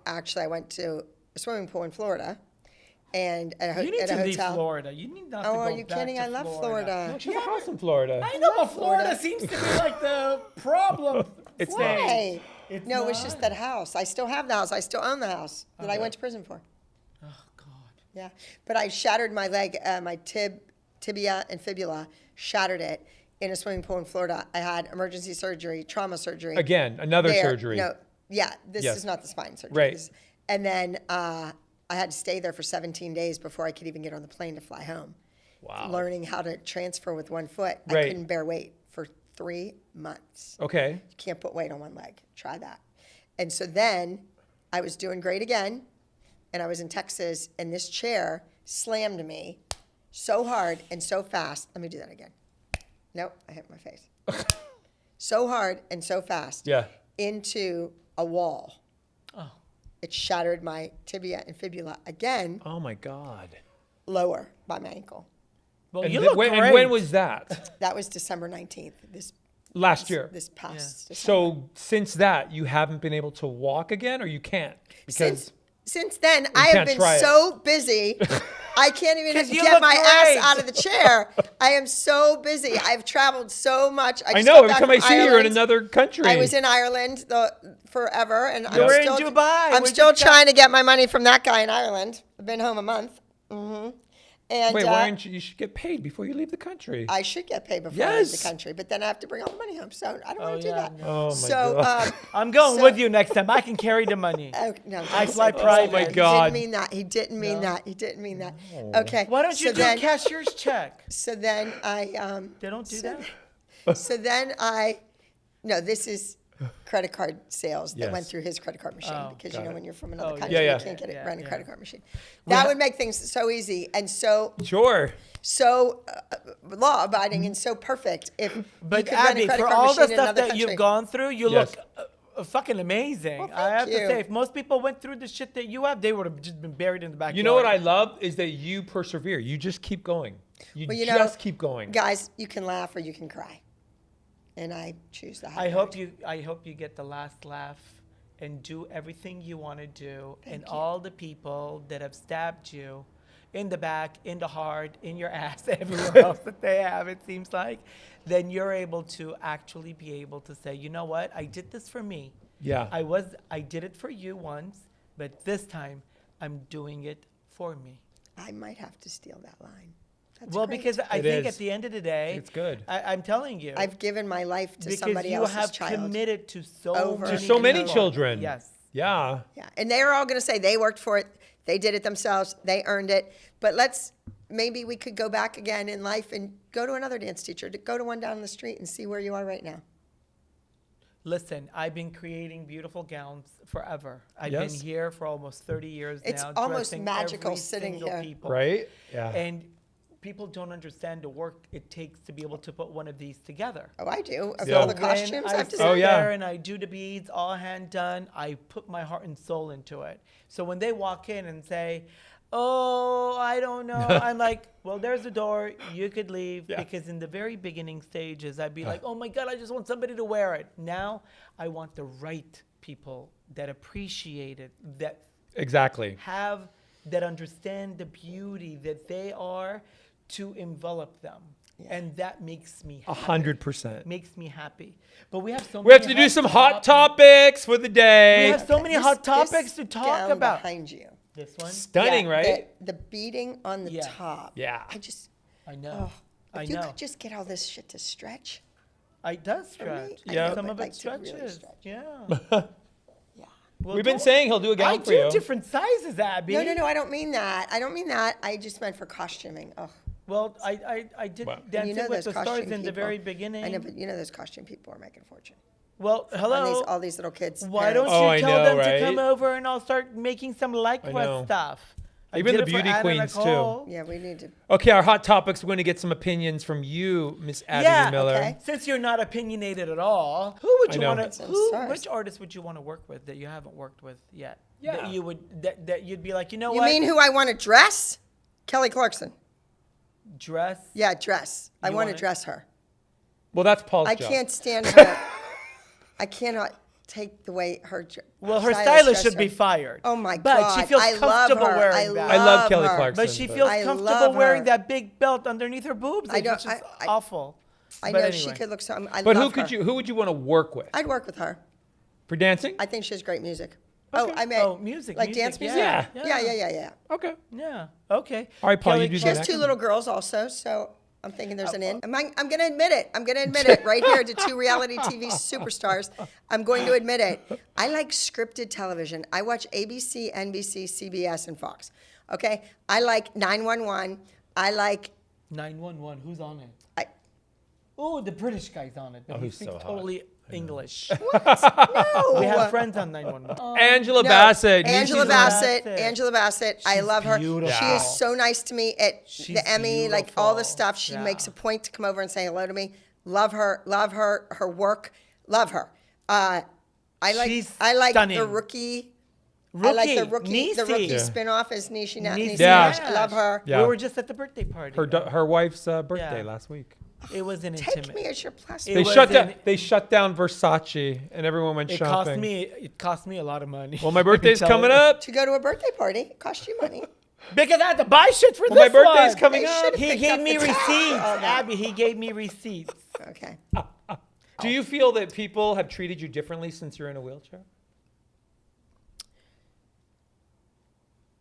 Actually, I went to a swimming pool in Florida, and You need at a to leave hotel. Florida. You need not to Oh, go are you back kidding? to I love Florida. She has a house in Florida. I know, but Florida Florida. seems to be like the problem. It's state. Why? It's No, it was not? just that house. I still have the house. I still own the house that I went to prison for. Yeah, but I shattered my leg, my tibia and fibula, shattered it in a swimming pool in Florida. I had emergency surgery, trauma surgery. Again, another surgery. No, yeah, this Yes. is not the spine surgery. Right. And then I had to stay there for 17 days before I could even get on the plane to fly home. Wow. Learning how to transfer with one foot. I Right. couldn't bear weight for 3 months. Okay. You can't put weight on one leg. Try that. And so then I was doing great again, and I was in Texas, and this chair slammed me so hard and so fast. Let me do that again. Nope, I hit my face. So hard and so fast Yeah. into a wall. Oh. It shattered my tibia and fibula again, Oh my God. lower by my ankle. Well, And, you look great. and when was that? That was December 19th, Last year. this past December. So since that, you haven't been able to walk again, or you can't? Because Since then, I have can't been try it. so busy, I can't even 'Cause you get look my great. ass out of the chair. I am so busy. I've traveled so much. I just know got every back time I from see you, you're in Ireland. another country. I was in Ireland forever, and You're I'm in still, Dubai. I'm We still just got- trying to get my money from that guy in Ireland. I've been home a month. And Wait, why aren't you? You should get paid before you leave the country. I should get paid before I leave the Yes. country, but then I have to bring all the money home, so I don't want to do yeah, that. no. Oh my So, God. I'm going So- with you next time. I can carry the money. oh, no, I don't fly say that. private. my He God. didn't mean that. He didn't mean that. He didn't mean that. Okay. Why don't you so do then, a cashier's check? So then I They don't do so- that. So then no, this is credit card sales that Yes. went through his credit card machine Oh, because got it. when you're from another Oh, country, yeah, yeah. you can't get it Yeah, run a yeah. credit card machine. That would make things so easy and so Sure. law abiding and so perfect if you But could run a Abby, credit for card all the machine in stuff another that country. you've gone through, you Yes. look fucking amazing. Well, I have thank to you. say, if most people went through the shit that you have, they would have just been buried in the backyard. You know what I love is that you persevere. You just keep going. You Well, just keep going. Guys, you can laugh or you can cry, and I choose the high I road. hope you get the last laugh and do everything you want to do. And you. all the people that have stabbed you in the back, in the heart, in your ass, everywhere else that they have, it seems like, then you're able to actually be able to say, you know what? I did this for me. Yeah. I did it for you once, but this time I'm doing it for me. I might have to steal that line. That's Well, great. because I It think is. at the end of the day, It's good. I'm telling you, I've given my life to because somebody you else's have child. committed to so Over many To so many people. children. Yes. Yeah. Yeah, and they're all going to say they worked for it, they did it themselves, they earned it. But maybe we could go back again in life and go to another dance teacher, go to one down the street and see where you are right now. Listen, I've been creating beautiful gowns forever. I've Yes. been here for almost 30 years It's now. almost dressing magical every sitting single here. people. Right? Yeah. And people don't understand the work it takes to be able to put one of these together. Oh, I do. Of Yeah. all the When costumes I have to sit Oh, see. yeah. there and I do the beads, all hand done, I put my heart and soul into it. So when they walk in and say, oh, I don't know, I'm like, well, there's the door. You could leave. Yeah. Because in the very beginning stages, I'd be like, oh my God, I just want somebody to wear it. Now I want the right people that appreciate it, that Exactly. have, that understand the beauty that they are, to envelop them. And that makes me happy. 100%. Makes me happy. But we have so We have to do some hot topics for the day. We have so many hot topics to This talk gown about. behind you. This one? Stunning, Yeah, right? The beading on the Yeah. top. Yeah. I I know. if I you know. could just get all this shit to stretch. It does For me, stretch. I Yeah. know, Some but of like it to really stretches. stretch. Yeah. Yeah. Well, We've been don't- saying he'll do a gown I for you. do different sizes, Abby. No, I don't mean that. I don't mean that. I just meant for costuming. Oh, Well, I did Wow. Dancing you know with those the Stars costume in the people. very beginning. I know, but you know those costume people are making a fortune. Well, hello. On all these little kids. Why don't parents. you Oh, I tell know, them right? to come over and I'll start making some know. Lycra stuff. I Even did the it for beauty Anna queens, too. Nicole. Yeah, we need to. Okay, our hot topics. We're going to get some opinions from you, Miss Abby Yeah, Miller. okay. Since you're not opinionated at all, who would I you know. want That's to? what I'm sorry. Which artist would you want to work with that you haven't worked with yet? Yeah. That you would that you'd be like, you know You what? mean who I want to dress? Kelly Clarkson. Dress? Yeah, dress. I You want to wanna- dress her. Well, that's Paul's I job. can't stand her. I cannot take the way her. Well, her stylist stylist should dressed be her. fired. Oh my but God! she feels I love comfortable her. wearing I that. I love Kelly her. Clarkson. But she feels I comfortable love wearing her. that big belt underneath her boobs, I don't- which is I- awful. I But know anyway. she could look so. I But love who her. would you want to work with I'd work with her. for dancing? I think she has great music. Oh, I meant music. like dance music. Yeah. Yeah. Okay. Yeah. Okay. All right, Paul, Kelly, you do She the has next 2 one. little girls also, so I'm thinking there's an in. I'm going to admit it. I'm going to admit it right here to 2 reality TV superstars. I'm going to admit it. I like scripted television. I watch ABC, NBC, CBS, and Fox. Okay? I like 911. I like 911. Who's on it? I, Oh, the British guy's on it. He he's speaks so hot. totally English. no. We have friends on 911. Angela No, Bassett. Angela Nieces- Bassett. Bassett. Angela Bassett. I She's love her. beautiful. She is so nice to me at She's the Emmy, like all the beautiful. stuff. She Yeah. makes a point to come over and say hello to me. Love her. Love her. Her work. Love her. I like. She's I like stunning. the rookie. I like the rookie. The Niecy. rookie Yeah. spinoff is Niecy Nash. Yeah. I love her. Yeah. We were just at the birthday party. Her wife's birthday Yeah. last week. It was an Take me intimate. as your plastic. They was shut down. in- They shut down Versace, and everyone went It shopping. cost me a lot of money. Well, my birthday's Tell coming you. up. To go to a birthday party, it costs you money. Because I had to buy shit for Well, my this birthday's one. coming They up. should've He picked gave up me the tab. receipts, Oh, no. Abby. He gave me receipts. Okay. Do you feel that people have treated you differently since you're in a wheelchair?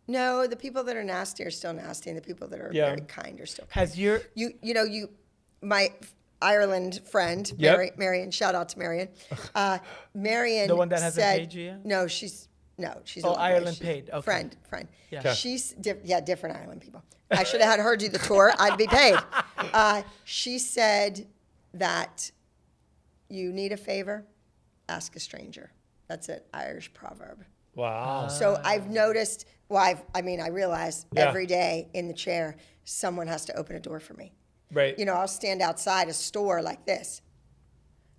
No, the people that are nasty are still nasty, and the people that are Yeah. very kind are still kind. Has your My Ireland friend, Yep. Marion, shout out to Marion. Marion The one that hasn't said, paid you yet? No, she's a Oh, lovely- Ireland she's paid, okay. Friend. Yeah. Okay. She's different Ireland people. I should have had her do the tour. I'd be paid. She said that you need a favor, ask a stranger. That's an Irish proverb. Wow. So I've noticed, I realize Yeah. every day in the chair, someone has to open a door for me. Right. You know, I'll stand outside a store like this,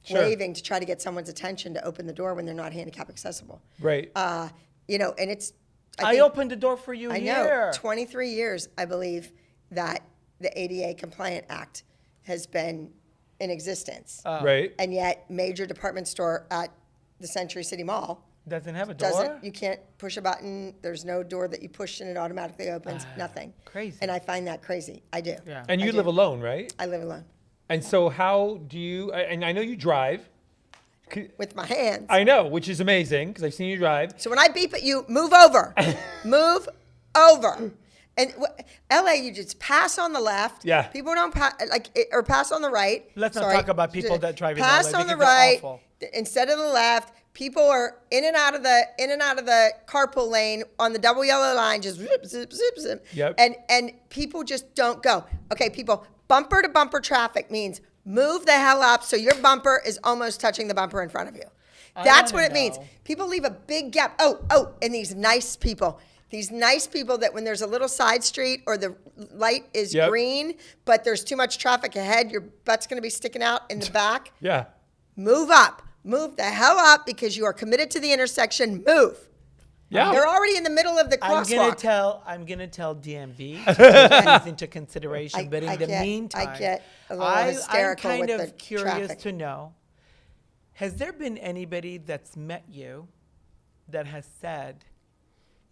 Sure. waving to try to get someone's attention to open the door when they're not handicap accessible. Right. And it's, I think- opened the door for you I here. know, 23 years, I believe, that the ADA Compliant Act has been in existence. Right. And yet, major department store at the Century City Mall Doesn't have a door. you can't push a button. There's no door that you push and it automatically opens. Nothing. Crazy. And I find that crazy. I do. Yeah. And you I live do. alone, right? I live alone And so how do you? And I know you drive. with my hands. I know, which is amazing because I've seen you drive. So when I beep at you, move over. Move over. And LA, you just pass on the left. Yeah. People don't or pass on the right. Let's not Sorry. talk about people that drive in Pass LA on the because they're right awful. instead of the left. People are in and out of the carpool lane on the double yellow line, just zip, zip, zip, zip. Yep. And people just don't go. Okay, people, bumper to bumper traffic means move the hell up so your bumper is almost touching the bumper in front of you. That's what wanna it means. know. People leave a big gap. Oh, and these nice people that when there's a little side street or the light is Yep. green, but there's too much traffic ahead, your butt's going to be sticking out in the back. Yeah. Move up. Move the hell up because you are committed to the intersection. Move. Yeah. They're already in the middle of the crosswalk. I'm gonna tell DMV to take these into consideration. But in the meantime, I get a little I'm hysterical kind with of the curious traffic. to know: has there been anybody that's met you that has said,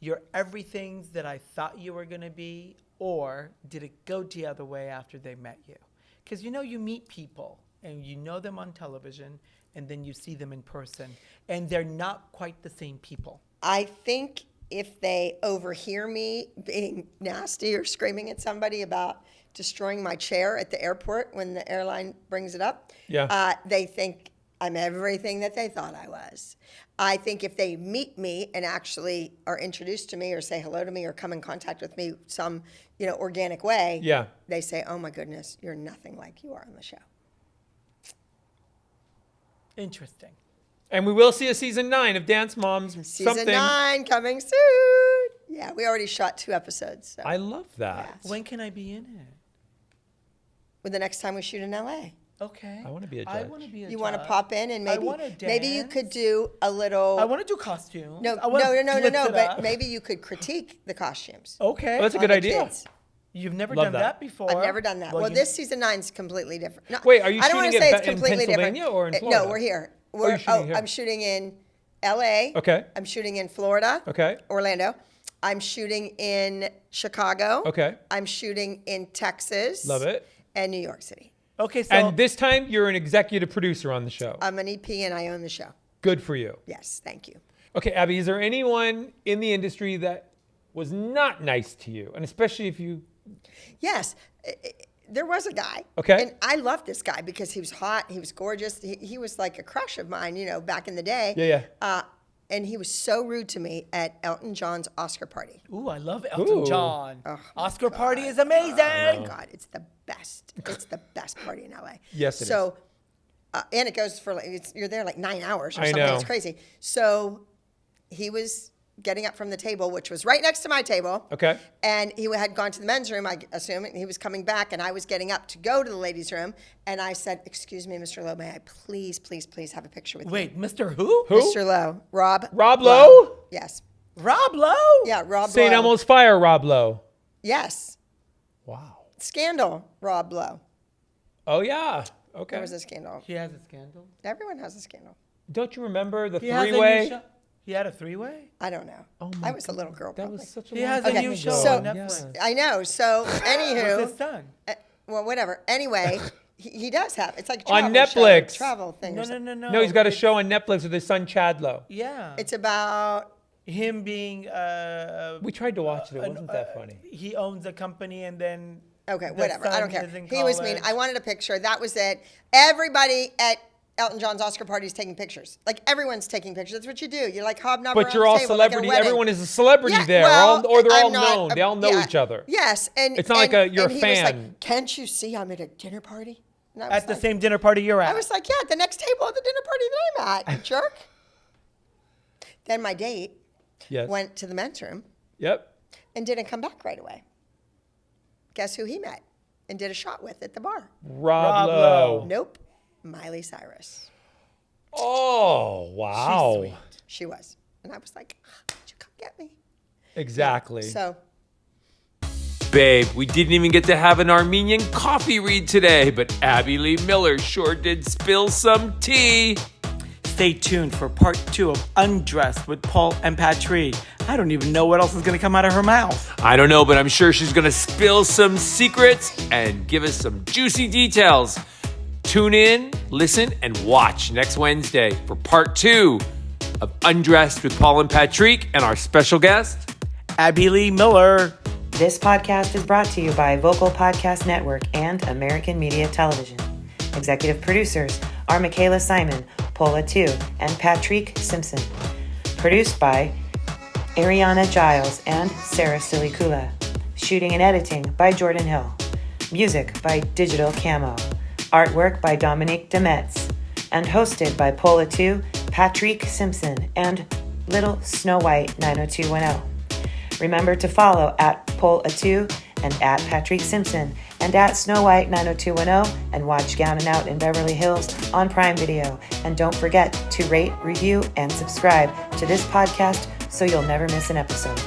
"You're everything that I thought you were gonna be," or did it go the other way after they met you? Because you meet people and you know them on television, and then you see them in person, and they're not quite the same people. I think if they overhear me being nasty or screaming at somebody about destroying my chair at the airport when the airline brings it up, they think I'm everything that they thought I was. I think if they meet me and actually are introduced to me or say hello to me or come in contact with me some, organic way, they say, "Oh my goodness, you're nothing like you are on the show." Interesting. And we will see a season 9 of Dance Moms. Season 9 coming soon. Yeah, we already shot 2 episodes. So. I love that. When can I be in it? With the next time we shoot in LA. Okay. I want to be a judge. I want to be a You judge. want to pop in and maybe wanna maybe you dance. could do a little. I want to do costumes. No, I wanna blitz it but up. maybe you could critique the costumes. Okay. Oh, that's a on good the idea. kids. You've never Love done that. that before. I've never done that. Well, you- this season 9 is completely different. No, Wait, are you I don't wanna shooting say it it's in completely Pennsylvania different. or in No, Florida? we're here. you're shooting here. I'm shooting in LA. Okay. I'm shooting in Florida. Okay. Orlando. I'm shooting in Chicago. Okay. I'm shooting in Texas. Love it. And New York City. Okay, so And this time, you're an executive producer on the show. I'm an EP and I own the show. Good for you. Yes, thank you. Okay, Abby, is there anyone in the industry that was not nice to you? And especially if you... Yes. There was a guy. Okay. And I loved this guy because he was hot. He was gorgeous. He was like a crush of mine, back in the day. Yeah. And he was so rude to me at Elton John's Oscar party. Ooh, I love Elton John. Oh, Oscar party is amazing. Oh, my God. It's the best. It's the best party in LA. Yes, it is. So, and it goes for, you're there like 9 hours or something. know. It's crazy. So he was getting up from the table, which was right next to my table. Okay. And he had gone to the men's room, I assume, and he was coming back, and I was getting up to go to the ladies' room, and I said, "Excuse me, Mr. Lowe, may I please, please, please have a picture with Wait, Mr. Who? you?" Mr. Lowe. Rob Lowe? Yes. Rob Lowe? Yeah, Rob St. Lowe. Elmo's Fire, Rob Lowe. Yes. Wow. Scandal, Rob Lowe. Oh, yeah. Okay. There was a scandal. He has a scandal. Everyone has a scandal. Don't you remember the He has a new three-way? show. He had a three-way? I don't know. Oh I was a little girl, That probably. was such a He long has a time new ago. show So- on Netflix. I know. So, anywho. What's his son? Well, whatever. Anyway, he does have. It's like a On travel show, Netflix. travel thing. No, or no, something. no, no. No, he's got a It's- show on Netflix with his son, Chad Lowe. Yeah. It's about. him being We tried to watch it. It wasn't that funny. he owns a company and then Okay, the whatever. I son don't care. is in He was mean. college. I wanted a picture. That was it. Everybody at Elton John's Oscar party is taking pictures. Like everyone's taking pictures. That's what you do. You're like hobnobbing But around you're the all table like at a celebrity. wedding. Everyone is a celebrity Yeah, there, well, or they're all I'm not known. They all know yeah, each other. Yes, and It's not like you're a and he was fan. like, "Can't you see I'm at a dinner party?" And I was at the like- same dinner party you're at. I was like, "Yeah, at the next table at the dinner party that I'm at, you jerk." Then my date Yes. went to the men's room Yep. and didn't come back right away. Guess who he met and did a shot with at the bar? Rob Rob Lowe. Lowe. Nope, Miley Cyrus. Oh, wow. She's sweet. She was. And I was like, "Why'd you come get me?" Exactly. So, Babe, we didn't even get to have an Armenian coffee read today, but Abby Lee Miller sure did spill some tea. Stay tuned for part 2 of Undressed with Paul and Patrik. I don't even know what else is going to come out of her mouth. I don't know, but I'm sure she's gonna spill some secrets and give us some juicy details. Tune in, listen, and watch next Wednesday for part 2 of Undressed with Paul and Patrik and our special guest, Abby Lee Miller. This podcast is brought to you by Vocal Podcast Network and American Media Television. Executive producers are Michaela Simon, Paula Tu, and Patrik Simpson. Produced by Ariana Giles and Sarah Silicula. Shooting and editing by Jordan Hill. Music by Digital Camo. Artwork by Dominique Demetz. And hosted by Paula Tu, Patrik Simpson, and Little Snow White 90210. Remember to follow at Paul2 and at Patrik Simpson and at Snow White 90210 and watch Gown and Out in Beverly Hills on Prime Video. And don't forget to rate, review, and subscribe to this podcast so you'll never miss an episode.